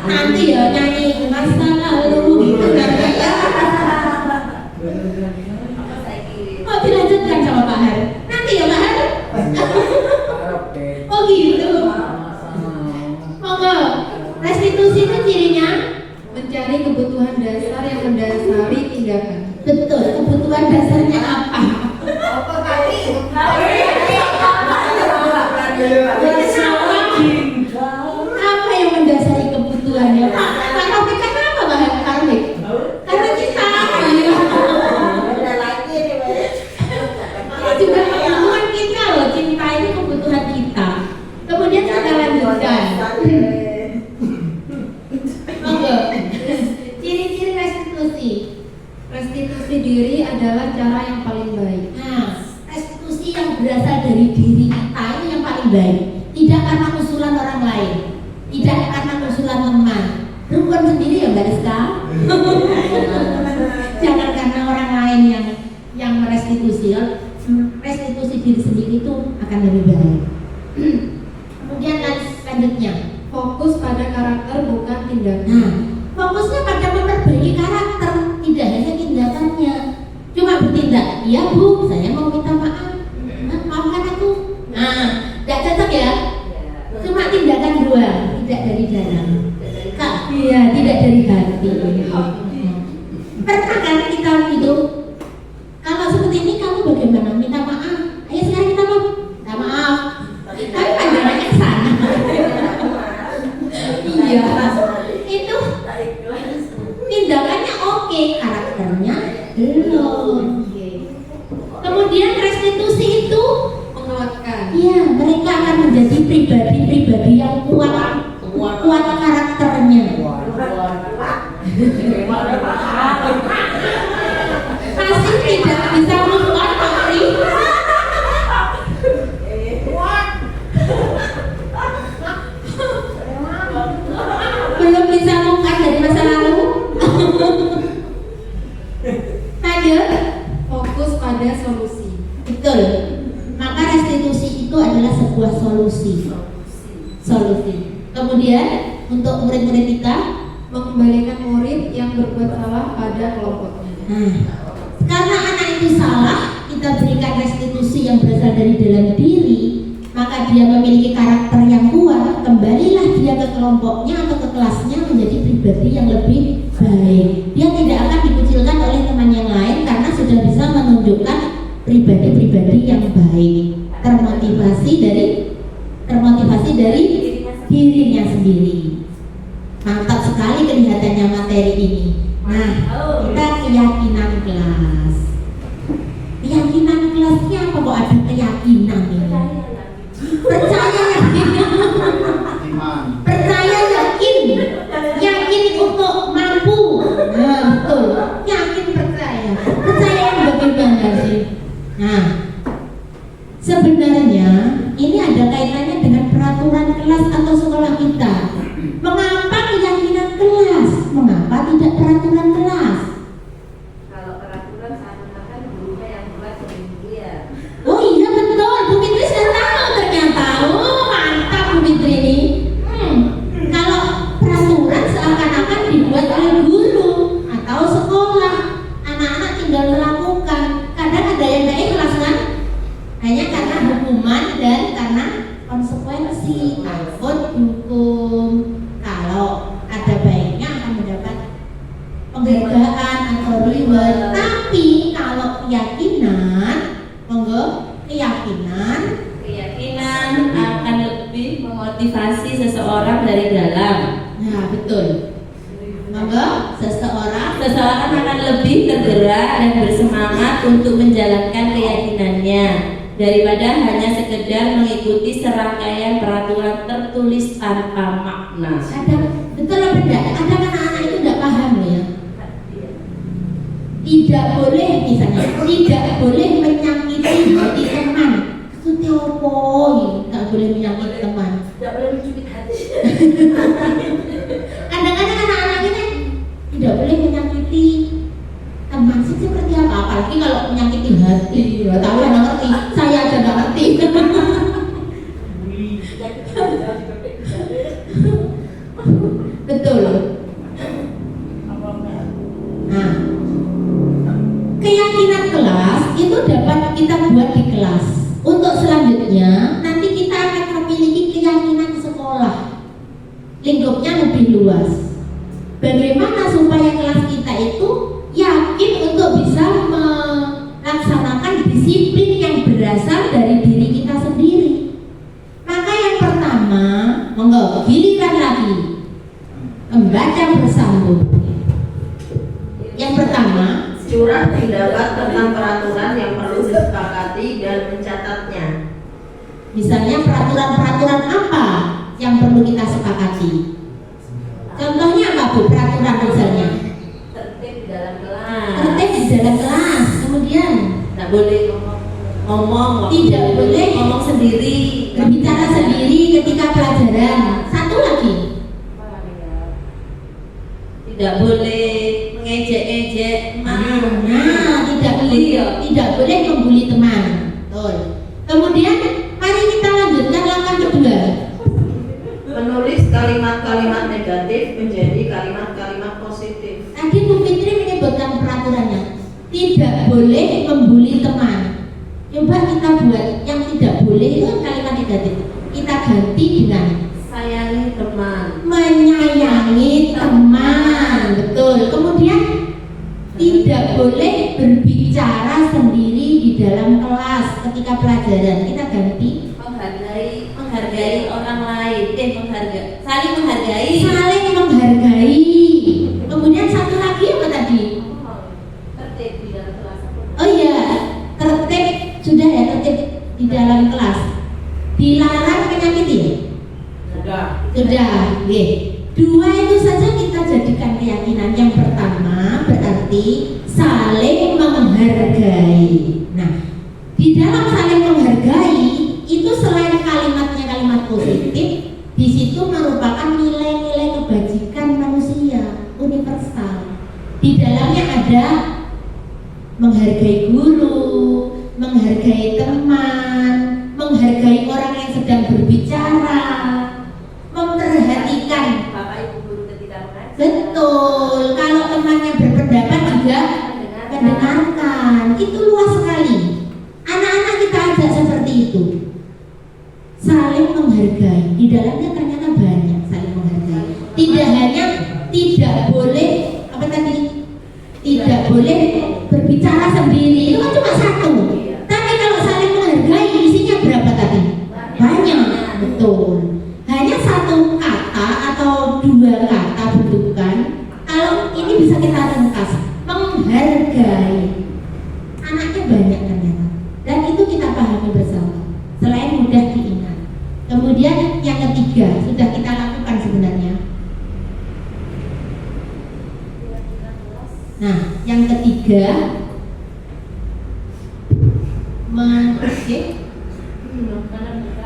Nanti ya nyanyi masa lalu gitu kan ya. Oh dilanjutkan sama Pak Har. Nanti ya Pak Har. Oh gitu. Monggo. Restitusi itu cirinya Mencari kebutuhan dasar yang mendasari tindakan. betul. Kebutuhan dasarnya apa? Apa yang mendasari kebutuhannya? Pak Taufik kan apa Pak Taufik? Karena kita juga kebutuhan kita loh, cinta ini kebutuhan kita. Kemudian kita lanjutkan. Monggo. Ciri-ciri restitusi. Restitusi diri adalah cara yang paling baik. Nah, restitusi yang berasal dari diri kita ini yang paling baik. Tidak karena usulan orang lain, tidak karena usulan teman. Rukun sendiri ya Mbak Rizka. Jangan karena orang lain yang merestitusi. Restitusi diri sendiri itu akan lebih baik. Kemudian selanjutnya, Fokus pada karakter bukan tindakan. nah, fokusnya pada memperbaiki karakter, tidak hanya tindakannya. Cuma bertindak, iya Bu, saya mau minta maaf, maafkan aku. Nah, tidak cocok ya. Cuma tindakan dua, tidak dari dalam. Iya, tidak dari hati. Pernah kan kita itu, kalau seperti ini kamu bagaimana? Minta maaf. Ayo sekarang kita mau minta maaf. Tapi pandangannya ke sana. Iya, itu tindakannya oke, karakternya belum. Kemudian restitusi itu Menguatkan. iya, mereka akan menjadi pribadi-pribadi yang kuat karakternya. Pasti tidak bisa move on, Pak Pri. Belum bisa move on dari masa lalu. Lanjut. Fokus pada solusi. Betul. Maka restitusi itu adalah sebuah solusi. Kemudian untuk murid-murid kita, Mengembalikan murid yang berbuat salah pada kelompoknya. karena anak itu salah, kita berikan restitusi yang berasal dari dalam diri, maka dia memiliki karakter yang kuat. Kembalilah dia ke kelompoknya atau ke kelasnya menjadi pribadi yang lebih baik. Dia tidak akan dikucilkan oleh teman yang lain karena sudah bisa menunjukkan pribadi-pribadi yang baik, termotivasi dari dirinya sendiri. Mantap sekali kelihatannya materi ini. Nah, kita keyakinan kelas. Keyakinan kelasnya apa kok ada keyakinan ini? Percaya yakin. Percaya yakin. Yakin untuk mampu. Nah, betul. Yakin percaya. Percaya yang bagaimana sih? Nah, sebenarnya ini ada kaitannya dengan peraturan kelas atau sekolah kita. Mengapa keyakinan kelas? Mengapa tidak peraturan kelas? Kalau peraturan seakan-akan gurunya yang buat dia. Oh iya betul, Bu Fitri sudah tahu ternyata. Oh mantap Bu Fitri ini. Kalau peraturan seakan-akan dibuat oleh guru atau sekolah, anak-anak tinggal melakukan. Kadang ada yang nggak ikhlas kan? Hanya karena hukuman dan karena konsekuensi, takut hukum. Kalau ada baiknya akan mendapat penghargaan atau reward. Tapi kalau keyakinan, monggo keyakinan akan lebih memotivasi seseorang dari dalam. Nah betul. Monggo seseorang Akan lebih tergerak dan bersemangat untuk menjalankan keyakinannya daripada hanya sekedar mengikuti serangkaian peraturan tertulis tanpa makna. betul apa enggak? Ada anak-anak itu tidak paham ya. Tidak boleh misalnya, tidak boleh menyakiti hati teman. Maksudnya apa? Tidak boleh menyakiti teman. Tidak boleh mencubit hati. Kadang-kadang anak-anak ini tidak boleh menyakiti teman. Seperti apa? Apalagi kalau menyakiti hati. Ya, tahu anak ngerti. Saya aja nggak ngerti. Betul. Nah, keyakinan kelas itu dapat kita buat di kelas. Untuk selanjutnya, nanti kita akan memiliki keyakinan sekolah. Lingkupnya lebih luas. Bagaimana supaya kelas kita itu yakin untuk bisa melaksanakan disiplin yang berasal dari diri kita sendiri. Maka yang pertama, monggo giliran lagi membaca bersambung. Yang pertama, Curah pendapat tentang peraturan yang perlu disepakati dan mencatatnya. misalnya peraturan-peraturan apa yang perlu kita sepakati. Contohnya apa Bu? Peraturan misalnya Tertib di dalam kelas. tertib di dalam kelas. Kemudian Tidak boleh ngomong. tidak boleh ngomong sendiri. berbicara sendiri ketika pelajaran. Satu lagi, Tidak boleh mengejek-ejek. tidak boleh membuli teman. Betul. Kemudian kalimat-kalimat negatif menjadi kalimat-kalimat positif. Tadi Bu Fitri menyebutkan peraturannya, tidak boleh membuli teman. Coba kita buat yang tidak boleh itu kan kalimat negatif. Kita ganti dengan Sayangi teman. menyayangi teman. Betul. Kemudian tidak boleh berbicara sendiri di dalam kelas ketika pelajaran. Kita ganti Menghargai orang lain. Saling menghargai. saling menghargai. Kemudian satu lagi apa tadi? Tertib di dalam kelas. Oh iya, tertib sudah ya, tertib di dalam kelas. Dilarang menyakiti ya? Sudah, oke. Dua itu saja kita jadikan keyakinan. Yang pertama berarti saling menghargai. Nah, di dalam saling menghargai itu selain kalimatnya kalimat positif, di situ merupakan nilai-nilai kebajikan manusia universal. Di dalamnya ada menghargai guru, menghargai teman, menghargai orang yang sedang berbicara, memperhatikan. Bapak Ibu guru ketika mengajar. Betul, kalau temannya berpendapat juga mendengarkan. Itu luas sekali. Anak-anak kita ajak seperti itu. Saling menghargai. Di dalamnya ternyata banyak saling menghargai. Tidak hanya tidak boleh apa tadi? Tidak boleh berbicara sendiri. Itu kan cuma satu. Tapi kalau saling menghargai isinya berapa tadi? Banyak. Betul. Hanya satu kata atau dua kata bentukan. Kalau ini bisa kita ringkas, menghargai. Anaknya banyak ternyata. Dan itu kita pahami bersama. Selain mudah diingat. Kemudian yang ketiga sudah kita lakukan sebenarnya. Nah, yang ketiga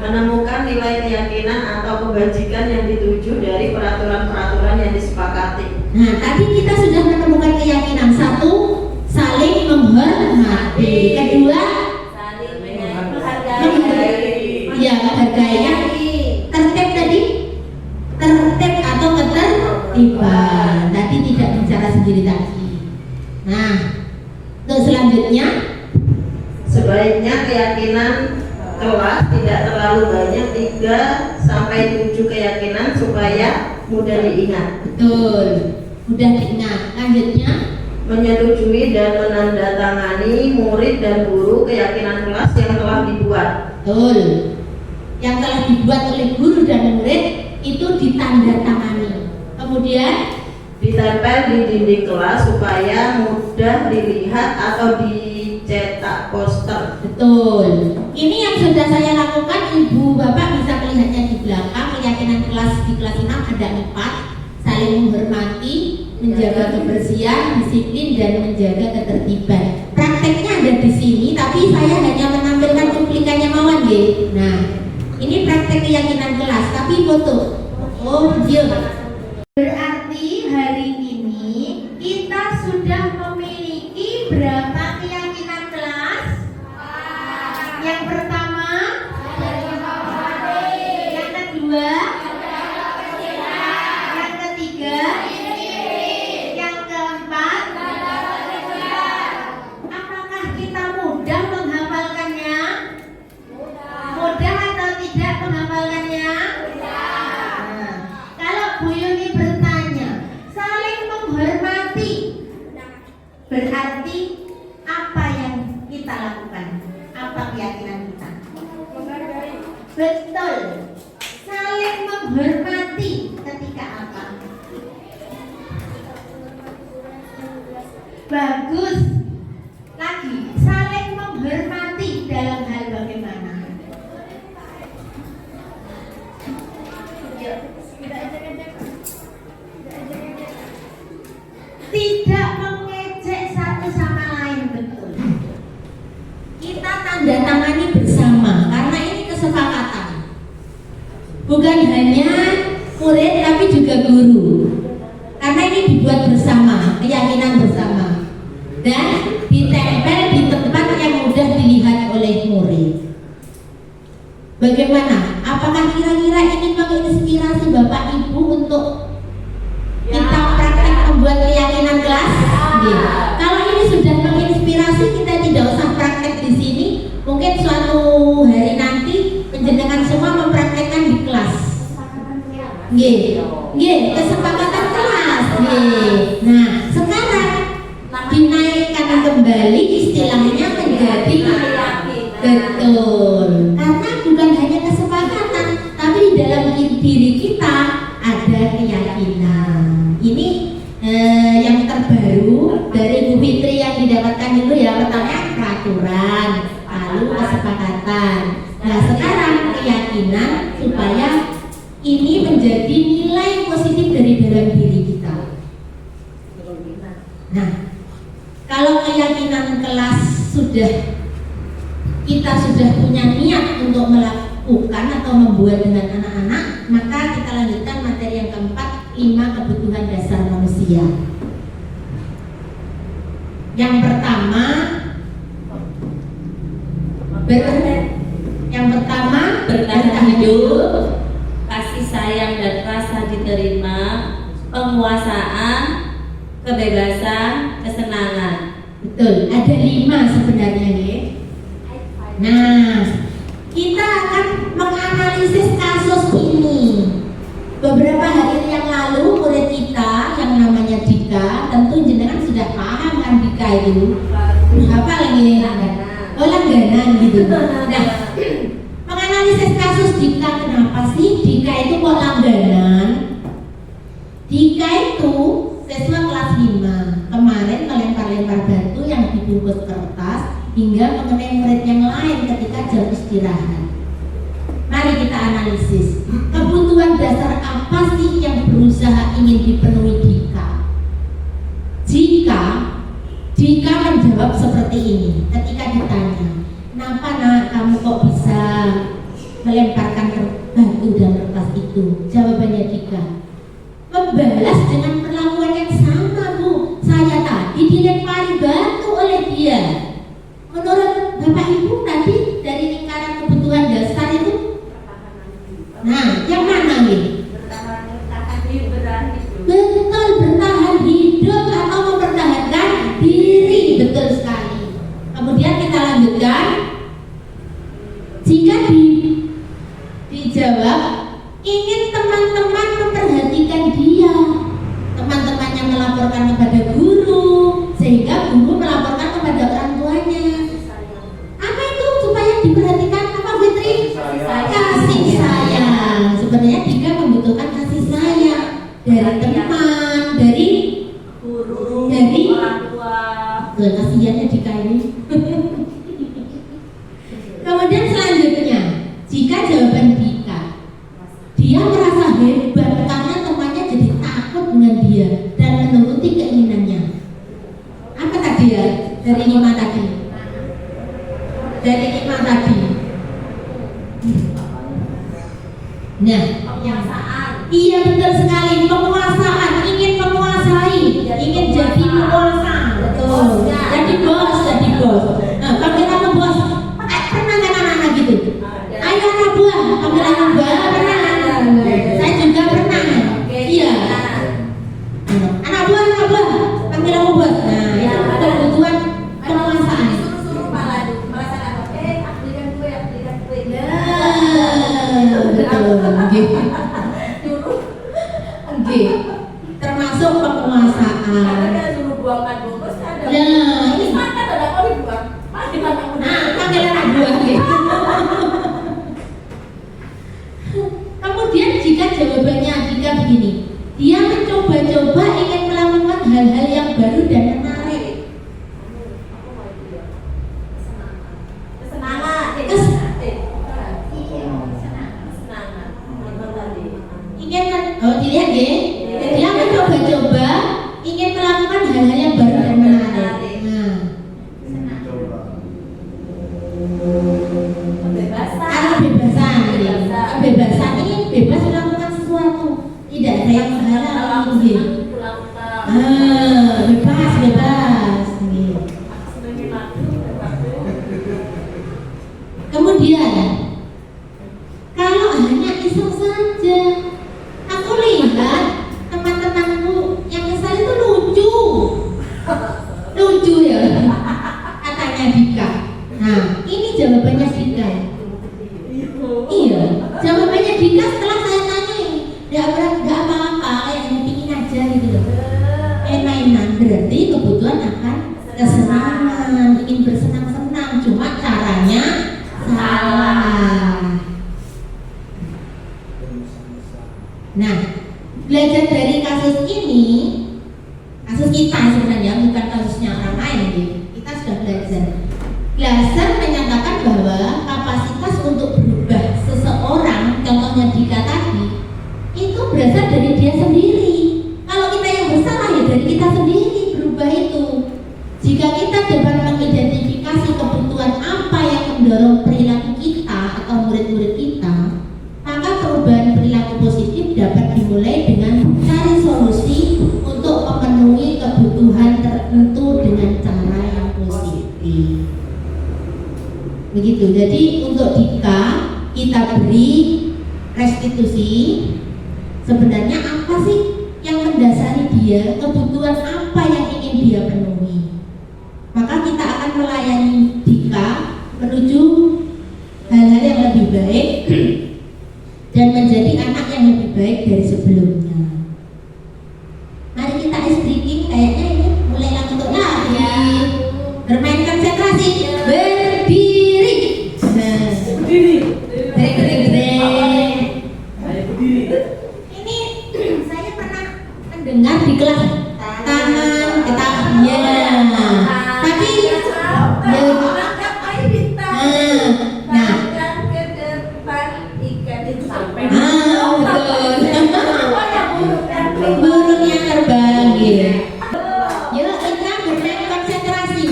Menemukan nilai keyakinan atau kebajikan yang dituju dari peraturan-peraturan yang disepakati. Nah, tadi kita sudah menemukan keyakinan. Satu, saling menghormati. Kedua, Saling menghargai. Ya, menghargai. Tertib tadi, tertib atau ketertiban. Tadi tidak bicara sendiri tadi. Nah, untuk selanjutnya, Sebaiknya keyakinan kelas tidak terlalu banyak, 3-7 keyakinan supaya mudah diingat. betul, mudah diingat. Lanjutnya, Menyetujui dan menandatangani murid dan guru keyakinan kelas yang telah dibuat. betul. Yang telah dibuat oleh guru dan murid itu ditandatangani. Kemudian Ditempel di dinding kelas supaya mudah dilihat atau dicetak poster. betul. Ini yang sudah saya lakukan, Ibu Bapak bisa melihatnya di belakang. Keyakinan kelas di kelas 6 ada 4. Saling menghormati, menjaga kebersihan, disiplin, dan menjaga ketertiban. Prakteknya ada di sini, tapi saya hanya menampilkan cuplikannya mawon nggih. Nah, ini praktek keyakinan kelas, tapi foto. Oh, video. Berarti hari ini kita sudah memiliki berapa keyakinan kelas? Yang pertama, yang kedua, yang ketiga, yang keempat. Apakah kita mudah menghafalkannya? Mudah atau tidak menghafalkannya? Nah, kalau Bu Yuni bertanya, saling menghormati, berarti apa yang kita lakukan? Apa keyakinan kita? Betul. Saling menghormati ketika apa? Bagus. Lagi, saling menghormati dalam hal bagaimana? Tidak mengejek satu sama lain, betul. Kita tanda tangani bersama karena ini kesepakatan. Bukan hanya murid tapi juga guru. Karena ini dibuat bersama, keyakinan bersama. Dan ditempel di tempat yang mudah dilihat oleh murid. Bagaimana? Apakah kira-kira ingin menginspirasi Bapak Ibu untuk kita praktek membuat keyakinan kelas? Iya. Kalau ini sudah menginspirasi, kita tidak usah praktek di sini. Mungkin suatu hari nanti penjenengan semua mempraktekkan di kelas. Kesepakatan kelas. Nah, sekarang dinaikkan kembali istilahnya menjadi betul. Karena bukan hanya kesepakatan, tapi di dalam diri kita ada keyakinan. Ini yang terbaru dari Bu Fitri yang didapatkan dulu ya. Pertama peraturan, lalu kesepakatan. Nah, sekarang keyakinan supaya ini menjadi nilai positif dari dalam diri kita. Nah, kalau keyakinan kelas kita sudah punya niat untuk melakukan atau membuat dengan anak-anak, maka kita lanjutkan materi yang keempat, 5 kebutuhan dasar manusia. Yang pertama bertahan hidup, kasih sayang dan rasa diterima, penguasaan, kebebasan, kesenangan. Betul, ada 5 sebenarnya ya. Nah, kita akan menganalisis kasus ini. Beberapa hari yang lalu murid kita yang namanya Dika, tentu jenengan sudah paham kan Dika itu apa lagi? Langganan gitu. Nah, menganalisis kasus Dika, kenapa sih Dika itu kok langganan? Dika itu siswa kelas 5 kemarin melempar-lempar batu yang dibungkus kertas hingga mengenai murid yang lain ketika jam istirahat. Mari kita analisis kebutuhan dasar apa sih yang berusaha ingin dipenuhi Dika. Dika menjawab seperti ini ketika ditanya, kenapa nak kamu kok bisa melemparkan batu dan kertas itu? Jawabannya Dika, membalas dengan perlakuan yang sama Bu. Saya tadi dilempari batu oleh dia. Menurut Bapak Ibu tadi dari lingkaran kebutuhan dasar itu, nah yang mana nih? Betul, bertahan hidup atau mempertahankan diri, betul sekali. Kemudian kita lanjutkan. Jika dijawab ingin teman-teman memperhatikan dia, teman-temannya melaporkan kepada guru, sehingga guru melaporkan kepada orang tuanya. Apa itu supaya diperhatikan? Apa Fitri? Kasih sayang. Sebenarnya Dika membutuhkan kasih sayang dari teman, dari Guru, dari orang tua. kasihannya Dika ini. Kemudian selanjutnya, jika jawaban Dika, dia merasa hebat karena temannya jadi takut dengan dia dan menuruti keinginannya. Apa tadi ya? Dari 5 tadi. Dari 5 tadi. Nah, iya betul sekali, penguasaan, ingin menguasai, ingin jadi penguasa, betul. Jadi bos. Nah, panggil nama bos. Pernah kan anak-anak gitu? Ayo anak buah, panggil anak buah, pernah. Saya juga pernah. Iya. Anak buah, panggil nama bos. Nah, kebutuhan penguasaan. Suruh malah merasakan aplikasi gue. Oke. Termasuk penguasaan. Suruh buangkan bungkus ada. Nah, ini Makan ada kau dibuang. Masih makan. panggil anak buah. Kemudian jika jawabannya begini, dia mencoba-coba ingin melakukan hal-hal yang baru dan menarik. Dilihat ya, dia mencoba-coba ingin melakukan hal-hal yang baru dan menarik. Nah, kebebasan ini bebas melakukan sesuatu, tidak ada yang menghalangi. Bebas. Kemudian iseng saja. Aku lihat teman-temanku yang kesal itu lucu. Lucu ya, katanya Dika. Nah, ini jawabannya Dika. Iya, jawabannya Dika setelah saya tanya, nggak apa-apa, kayak pingin aja gitu loh. Mainan berarti kebutuhan akan kesenangan, ingin bersenang-senang, cuma caranya salah. Nah, belajar dari kasus ini, kasus kita sebenarnya bukan kasusnya orang lain, gitu. Kita sudah belajar. Belajar menyatakan bahwa kapasitas untuk berubah seseorang, contohnya Dika tadi, itu berasal dari dia sendiri. Kalau kita yang bersalah ya dari kita sendiri berubah itu. Jika kita dapat mengidentifikasi kebutuhan apa yang mendorong perilaku kita atau murid-murid kita, maka perubahan perilaku positif dapat dimulai dengan mencari solusi untuk memenuhi kebutuhan tertentu dengan cara yang positif. Begitu. Jadi untuk Dika kita beri restitusi. Sebenarnya apa sih yang mendasari dia, kebutuhan apa yang ingin dia penuhi? Maka kita akan melayani Dika menuju hal-hal yang lebih baik dan menjadi anak yang lebih baik dari sebelumnya. Mari kita ice breaking, kayaknya ini mulai langsung lagi. Bermain konsentrasi, berdiri. Nah, berdiri. Ini saya pernah mendengar di kelas tangan ketahuinya. Tapi burungnya terbang gitu. Yuk kita bermain konsentrasi.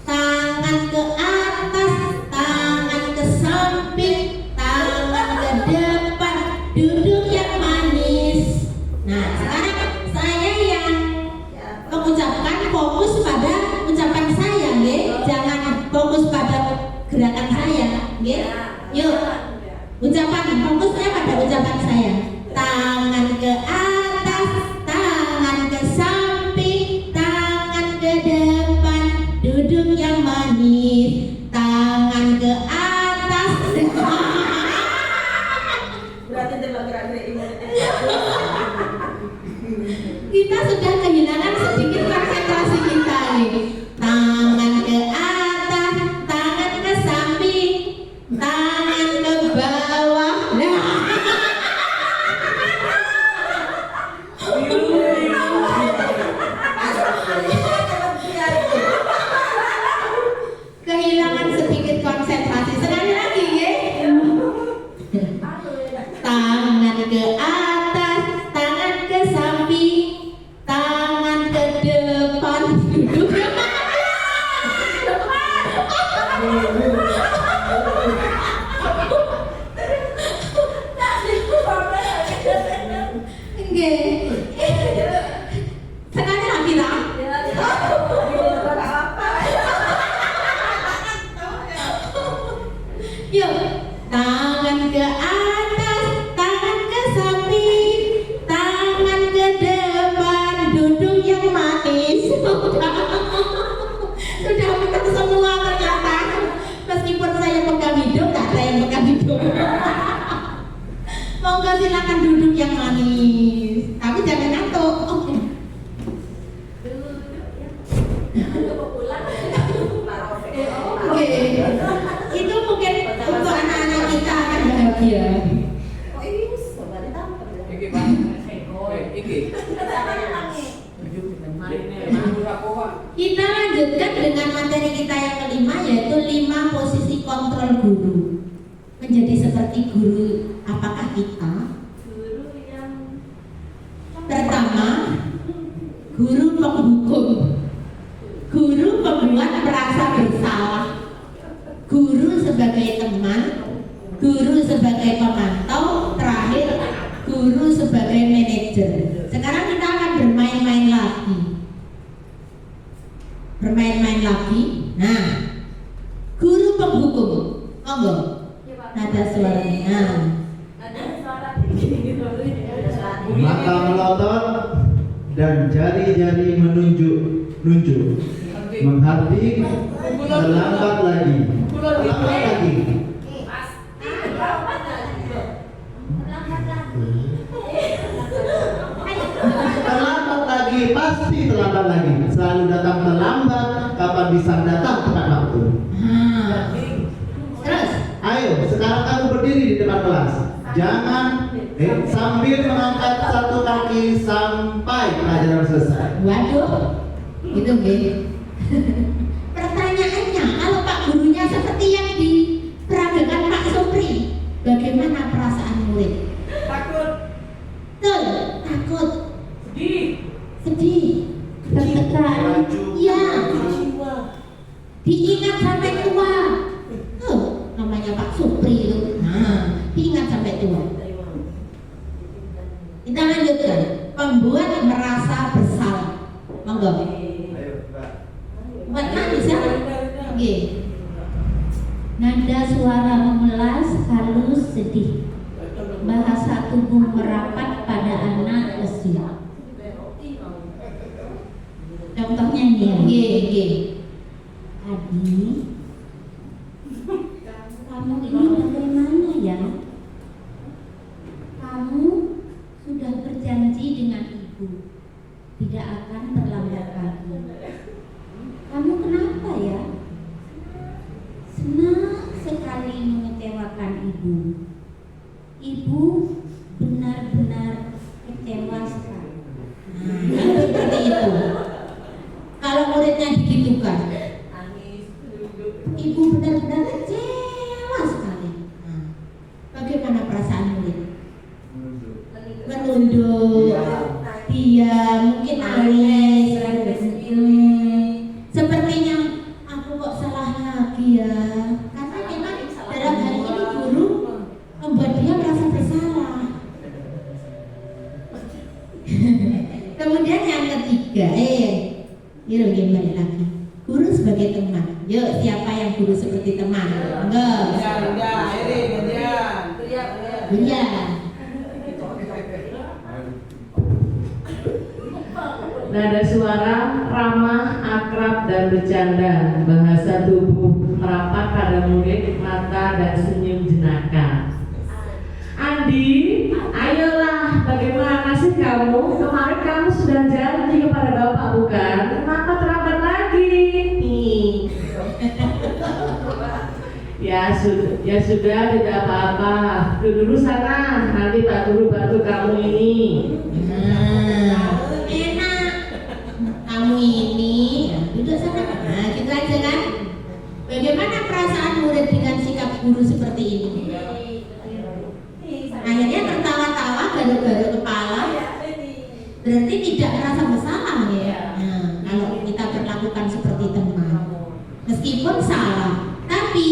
Tangan ke atas, tangan ke samping, tangan ke depan, duduk yang manis. Nah sekarang saya yang mengucapkan fokus pada ucapan saya, jangan fokus pada gerakan saya, Yuk ucapan fokusnya pada ucapan saya. Tangan ke atas, tangan ke samping, tangan ke depan, duduk yang manis. Tangan ke atas. Berarti gerak-gerik imunitas. Kita sudah kehilangan sedikit konsentrasi kita nih. Tangan ke atas, tangan ke samping, tangan ke bawah. Nah. Kehilangan sedikit konsentrasi. Sekali lagi ya. Tangan ke atas, tangan ke samping, tangan ke depan, duduk. Sekali lagi lah. Yuk, tangan ke atas, tangan ke samping, tangan ke depan, duduk yang manis. Sudah benar semua ternyata. Meskipun saya pegang hidup, tak ada yang pegang hidup. Monggo silakan duduk yang manis, tapi jangan ngantuk. Oke. Itu mungkin untuk anak-anak kita akan bahagia. Oh ini sobat tampil. Kita lanjutkan dengan materi kita yang kelima, yaitu 5 posisi kontrol guru. Menjadi seperti guru, apakah kita? Pertama, guru penghukum. Guru pembuat merasa bersalah. Guru sebagai teman, guru sebagai pemantau, terakhir guru sebagai manajer. Sekarang kita akan bermain-main lagi. Nah, guru penghukum, monggo. Nada suaranya. Nah, dan jari-jari menunjuk menghardik, terlambat lagi. Terlambat lagi, pasti terlambat lagi. Selalu datang terlambat, kapan bisa datang tepat waktu. Terus, Ayo, sekarang kamu berdiri di depan kelas. Jangan sambil mengangkat satu kaki sampai pelajaran selesai. waduh, itu gini. Pertanyaannya, kalau Pak gurunya seperti yang diperagakan Pak Supri, bagaimana perasaan murid? Takut. Betul, takut, sedih, Tertekan. iya, diingat sampai tua. Namanya Pak Supri itu. Nah, diingat sampai tua. Kita lanjutkan. Membuat merasa bersalah. Monggo. Buat mana bisa? Oke. Nada suara memelas, halus, sedih. Bahasa tubuh merapat pada anak lesu. Contohnya ini ya. Oke. Adi, kamu ini bagaimana ya? Kamu sudah berjanji dengan ibu tidak akan terlambat lagi. Kamu kenapa ya? Senang sekali mengecewakan ibu. Ibu benar-benar kecewa sekali. Seperti itu. Kalau muridnya digitukan, ibu benar-benar kecewa sekali. Bagaimana perasaan murid? Menunduk, diam, mungkin nangis. Sepertinya aku kok salah lagi ya. Karena memang dalam hal ini guru membuat dia merasa bersalah. Kemudian yang ketiga, gimana lagi? Guru sebagai teman. Yuk, siapa yang guru seperti teman? Enggak. Iya. Nada suara ramah, akrab dan bercanda. Bahasa tubuh merapat pada murid, mata dan senyum jenaka. Andi, ayolah, bagaimana sih kamu? Kemarin kamu sudah janji kepada bapak bukan? Kenapa terlambat lagi? Nih. Ya sudah, tidak apa-apa. Duduk sana, nanti Pak Guru bantu kamu ini. Enak. Kamu ini duduk sana. Nah, gitu aja kan? Bagaimana perasaan murid dengan sikap guru seperti ini? Akhirnya tertawa-tawa, garuk-garuk kepala. Berarti tidak merasa bersalah ya. Nah, kalau kita perlakukan seperti teman, meskipun salah, tapi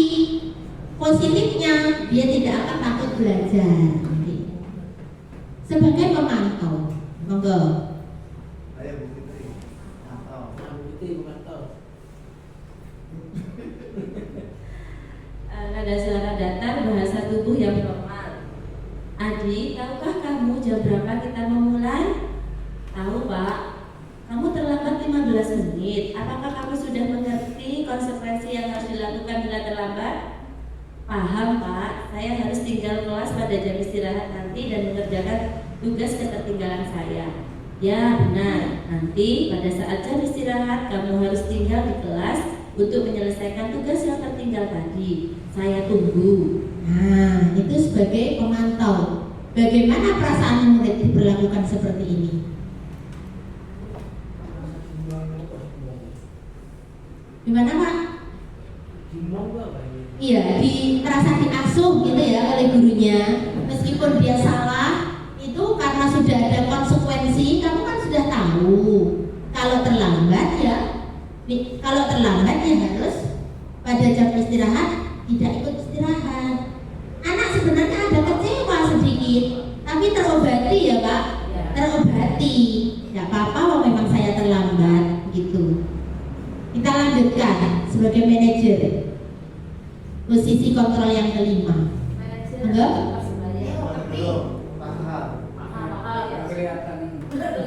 positifnya dia tidak akan takut belajar. Sebagai pemantau, monggo. Nada suara datar, bahasa tubuh yang normal. Adi, tahukah kamu jam berapa kita memulai? Tahu Pak. Kamu terlambat 15 menit. Apakah kamu sudah mengerti konsekuensi yang harus dilakukan bila terlambat? Paham Pak. Saya harus tinggal kelas pada jam istirahat nanti dan mengerjakan tugas ketertinggalan saya. Ya benar. Nanti pada saat jam istirahat kamu harus tinggal di kelas untuk menyelesaikan tugas yang tertinggal tadi. Saya tunggu. Nah, itu sebagai pemantau. Bagaimana perasaan murid diperlakukan seperti ini? Gimana Pak? Iya, terasa diasuh gitu ya oleh gurunya. Meskipun dia salah, itu karena sudah ada konsekuensi. Kamu kan sudah tahu. Kalau terlambat ya harus pada jam istirahat tidak ikut istirahat. Anak sebenarnya ada kecewa sedikit, tapi terobati ya Pak, terobati. Tidak apa-apa, kalau memang saya terlambat gitu. Kita lanjutkan sebagai manajer. Posisi kontrol yang kelima. Enggak?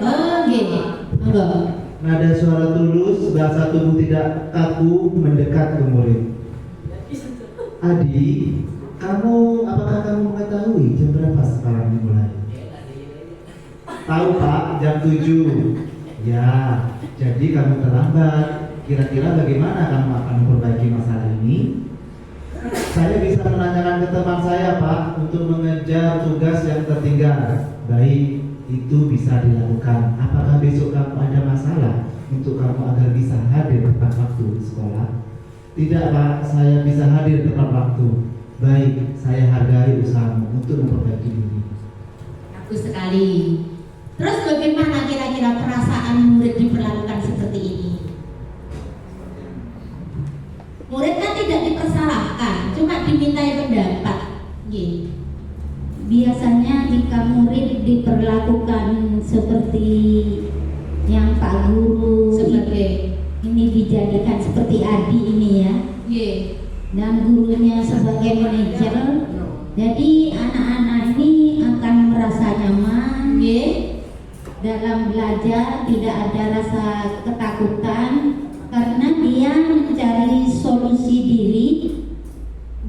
Oh, gini. nada suara tulus, bahasa tubuh tidak kaku mendekat ke murid. Adi, apakah kamu mengetahui jam berapa sekarang dimulai? Tahu Pak, jam 7. Ya, jadi kamu terlambat. Kira-kira bagaimana kamu akan memperbaiki masalah ini? Saya bisa menanyakan ke teman saya Pak untuk mengejar tugas yang tertinggal. Baik, itu bisa dilakukan. Apakah besok kamu ada masalah untuk kamu agar bisa hadir tepat waktu di sekolah? Tidak Pak, saya bisa hadir tepat waktu. Baik, saya hargai usahamu untuk memperbaiki diri. Bagus sekali. Terus bagaimana kira-kira perasaan murid diperlakukan seperti ini? Murid kan tidak dipersalahkan, cuma dimintai pendapat. Gitu. Biasanya jika murid diperlakukan seperti yang Pak Guru Sebagai ini dijadikan seperti Adi ini ya, dan gurunya sebagai manajer, jadi anak-anak ini akan merasa nyaman dalam belajar, tidak ada rasa ketakutan karena dia mencari solusi diri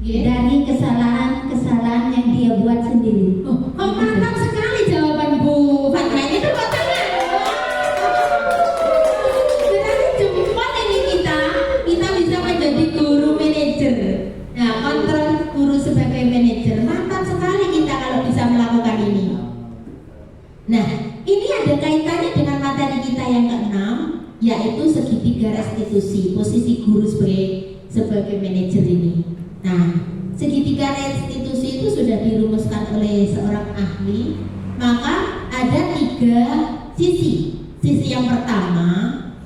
dari kesalahan-kesalahan yang dia buat sendiri. Mantap sekali jawaban Bu Fatma ini. Tepuk tangan. Berarti cepat ini kita bisa menjadi guru manajer. Nah, kontrol guru sebagai manajer. Mantap sekali kita kalau bisa melakukan ini. Nah, ini ada kaitannya dengan materi kita yang ke-6, yaitu segitiga restitusi, posisi guru sebagai manajer ini. Nah, segitiga restitusi itu sudah dirumuskan oleh seorang ahli. Maka ada 3 sisi. Sisi yang pertama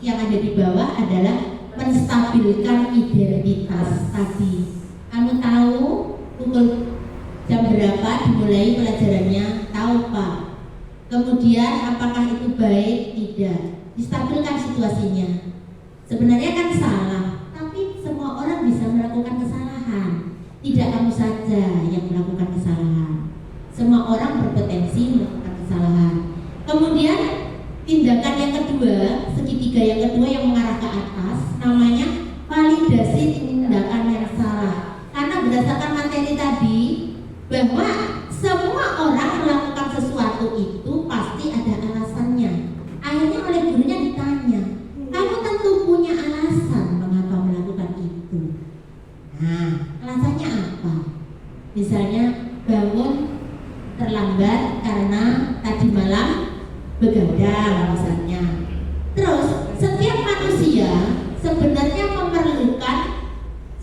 yang ada di bawah adalah menstabilkan identitas tadi. Kamu tahu pukul jam berapa dimulai pelajarannya? Tahu Pak. Kemudian apakah itu baik? Tidak. Distabilkan situasinya. Sebenarnya kan salah, tapi semua orang bisa melakukan kesalahan. Tidak kamu saja yang melakukan kesalahan. Semua orang berpotensi melakukan kesalahan. Kemudian tindakan yang kedua, segitiga yang kedua yang mengarah ke atas, namanya validasi tindakan yang salah. Karena berdasarkan materi tadi, bahwa semua orang melakukan sesuatu itu pasti ada alasannya. Akhirnya oleh gurunya ditanya, kamu tentu punya alasan mengapa melakukan itu. Nah, alasannya apa? Misalnya bangun terlambat karena tadi malam begadang misalnya. Terus setiap manusia sebenarnya memerlukan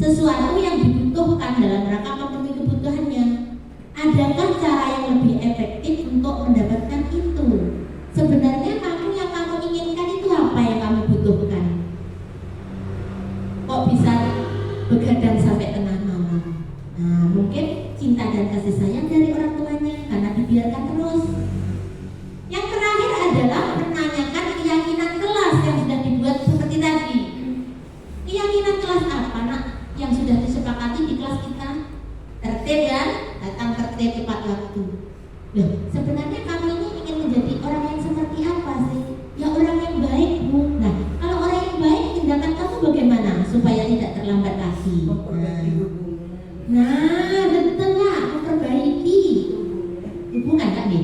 sesuatu yang dibutuhkan dalam rangka memenuhi kebutuhannya. Adakah cara yang lebih efektif untuk mendapatkan itu? Sebenarnya yang kamu inginkan itu apa yang kamu butuhkan? Kok bisa begadang sampai tengah malam? Nah, mungkin cinta dan kasih sayang dari orang tuanya karena dibiarkan terus. Yang terakhir adalah menanyakan keyakinan kelas yang sudah dibuat seperti tadi. Keyakinan kelas apa nak yang sudah disepakati di kelas kita? Tertib dan datang tertib tepat waktu. Loh, sebenarnya kamu ini ingin menjadi orang yang seperti apa sih? Ya orang yang baik Bu. Nah, kalau orang yang baik tindakan kamu bagaimana supaya tidak terlambat lagi? Nah, betul lah, memperbaiki hubungan kan nih?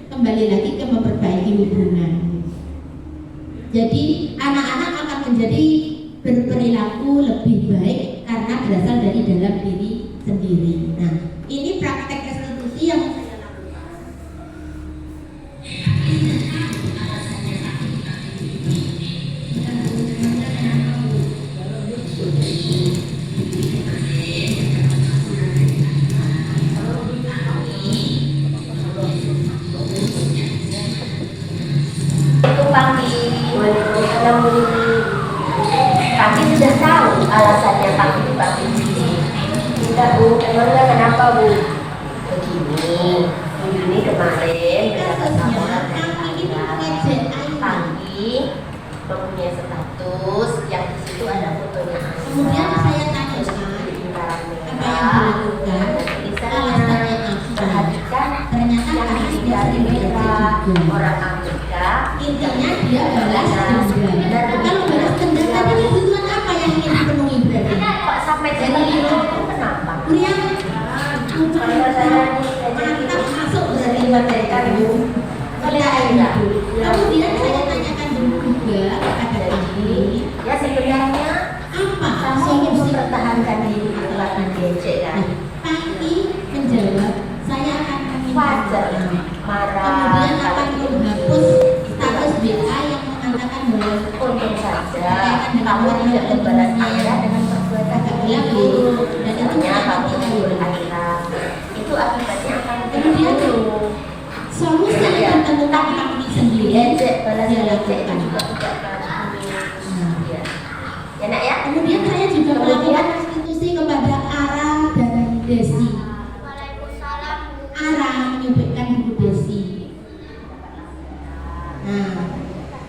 Kembali lagi ke memperbaiki hubungan. Jadi anak-anak akan menjadi berperilaku lebih baik karena berasal dari dalam diri sendiri. Nah, ini praktek restitusi yang saya lakukan. Itu Panggi, Waalaikumsalam Bu. Kami sudah tahu alasannya Panggi di sini. Tidak Bu, emangnya kenapa Bu? Begini, ini kemarin berdapat laporan dari Panggi mempunyai status yang di situ ada fotonya. Kemudian saya tanyakan apa yang dilakukan, alasannya apa? Perhatikan Ternyata yang kami dari tidak mereka orang Amerika Intinya dia balas dendam. Kalau balas dendam tadi kebutuhan apa yang ingin dipenuhi berarti? Kok sampai jadi itu kenapa? Yang mantap masuk dari materi kamu. Kemudian saya tanyakan dulu juga kepada ahli. Ya sebenarnya Apa kamu ingin mempertahankan diri setelah ngejek kan? Pagi menjawab, saya akan meminta Wajar maaf. marah. Kemudian akan menghapus status BA yang mengatakan bahwa Untung saja kamu tidak membalas Anda dengan perbuatan yang buruk. dan itu Misalnya kamu tidak berhati-hati. Itu akibatnya akan Kemudian buruk. solusi yang ditemukan kami sendiri Ejek balas dia ejek itu lakukan. juga tidak bagus. Ya. Ya nak ya. Kemudian saya juga melakukan restitusi kepada Ara dan Desi. Ara menyubitkan buku Desi. Nah,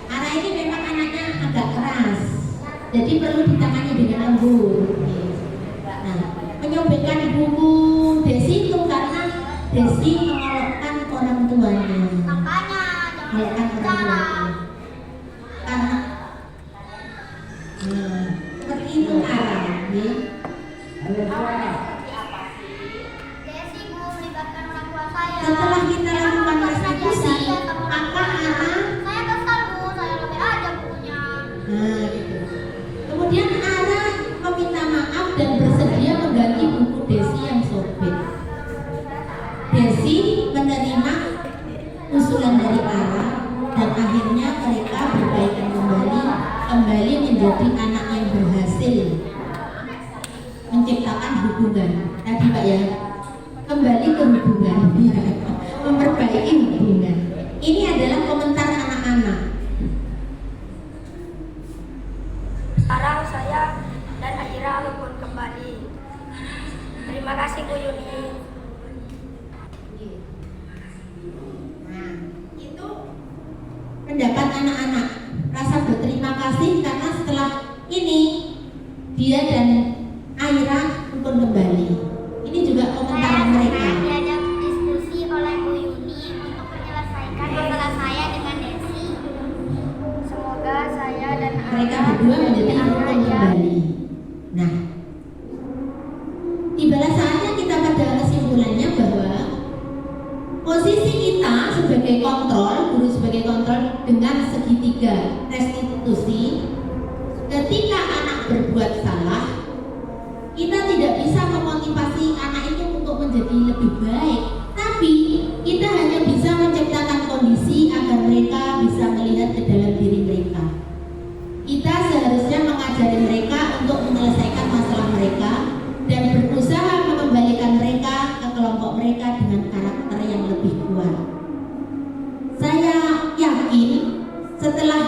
Ara ini memang anaknya agak keras, jadi perlu ditangani dengan lembut. Nah, menyubitkan buku Desi itu karena Desi mengolokkan orang tuanya. Mengolokkan orang tuanya. Karena seperti itu Ara. Ya. Setelah kita lakukan restitusi, maka Ara gitu. Kemudian Ara meminta maaf dan bersedia mengganti buku Desi yang sobek. Desi menerima usulan dari Ara dan akhirnya mereka berbaikan kembali menjadi anak yang berhasil menciptakan hubungan. Tadi Pak ya, kembali ke hubungan, memperbaiki hubungan. Ini adalah komentar anak-anak. Sekarang saya dan Aira rukun kembali. Terima kasih Bu Yuni. Nah, itu pendapat anak-anak. Rasa berterima kasih karena setelah ini dia dan Aira rukun kembali. Ini juga komentar mereka. Diajak diskusi oleh Bu Yuni untuk menyelesaikan masalah saya dengan Desi. Semoga saya dan Mereka berdua menjadi rukun kembali. Nah, tibalah saatnya kita pada kesimpulannya bahwa posisi kita sebagai kontrol, guru sebagai kontrol dengan segitiga restitusi, ketika anak berbuat salah, kita tidak bisa memotivasi anak itu untuk menjadi lebih baik, tapi kita hanya bisa menciptakan kondisi agar mereka bisa melihat ke dalam diri mereka. Kita seharusnya mengajari mereka untuk menyelesaikan masalah mereka dan berusaha mengembalikan mereka ke kelompok mereka dengan karakter yang lebih kuat. Saya yakin setelah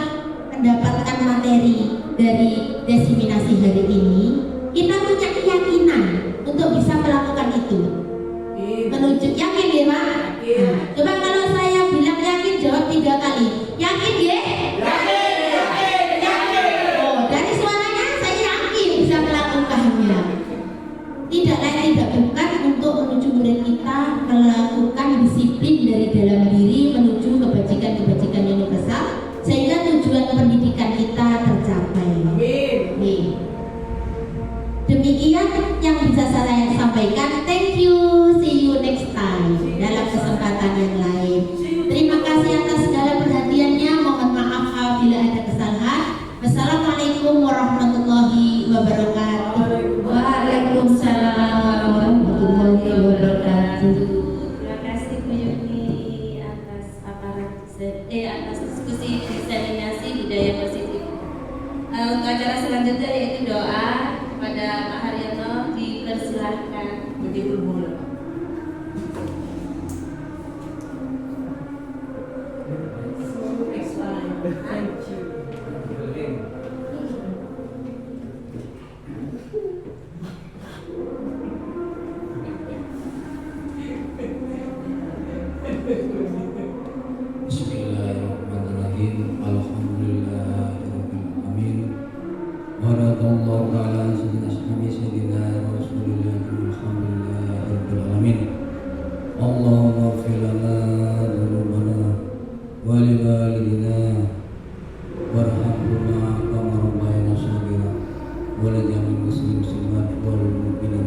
mendapatkan materi dari desiminasi hari ini, kita punya keyakinan untuk bisa melakukan itu. Menuju yakin ya Pak? Nah, coba kalau saya bilang yakin, jawab 3 kali. Yakin ya? Oh, dari suaranya saya yakin bisa melakukannya. Tidak lain tidak bukan untuk menuju murid kita melakukan disiplin dari dalam diri menuju kebajikan-kebajikan yang besar, sehingga tujuan pendidikan kita tercapai. Nih. Demikian yang bisa saya sampaikan. Thank you. See you next time dalam kesempatan yang lain. Terima kasih atas segala perhatiannya. Mohon maaf apabila ada kesalahan. Wassalamualaikum warahmatullahi wabarakatuh. Waalaikumsalam warahmatullahi wabarakatuh. Terima kasih Bu Yuni atas diskusi diseminasi budaya positif. Untuk acara selanjutnya yaitu doa kepada Pak Haryono, dipersilahkan. Bismillahirrahmanirrahim. Alhamdulillahirrahmanirrahim. Waradallahu ta'ala sayyidina Rasulillah. Alhamdulillahirrahmanirrahim. Allahumma fir lana dhunubana ولوالدينا وارحمهما كما ربيانا صغيرا ولجميع المسلمين والمسلمات والمؤمنين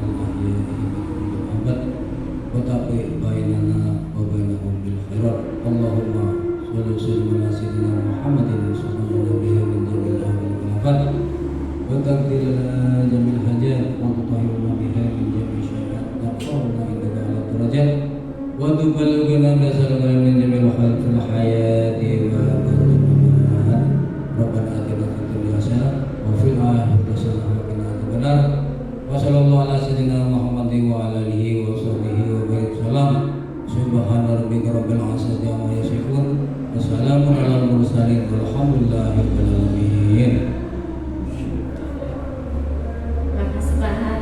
الأحياء منهم والأموات وتقي بيننا وبينهم بالخيرات اللهم صل وسلم على سيدنا محمد صلى الله عليه وسلم من جميع الأهوال والآفات وتغفر لنا جميع الحاجات وتطهرنا بها من جميع الشيئات ترفعنا إنك على الدرجات وتبلغنا بأسرنا من جميع الخير في الحياة وبعد الممات ربنا آتنا في الدنيا حسنة وفي الآخرة حسنة وقنا عذاب النار وصلى الله على سيدنا محمد وعلى آله وصحبه وسلم سبحان ربك رب العزة عما يصفون وسلام على المرسلين والحمد لله رب العالمين. Makasih Pak Han.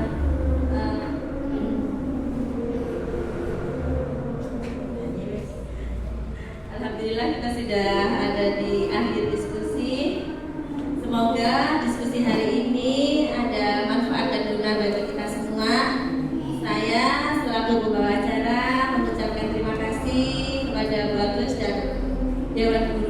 Alhamdulillah kita sudah ada di akhir diskusi. Semoga diskusi hari ini ada manfaat dan guna bagi kita semua. Saya selaku pembawa acara mengucapkan terima kasih kepada Bagus dan Dewan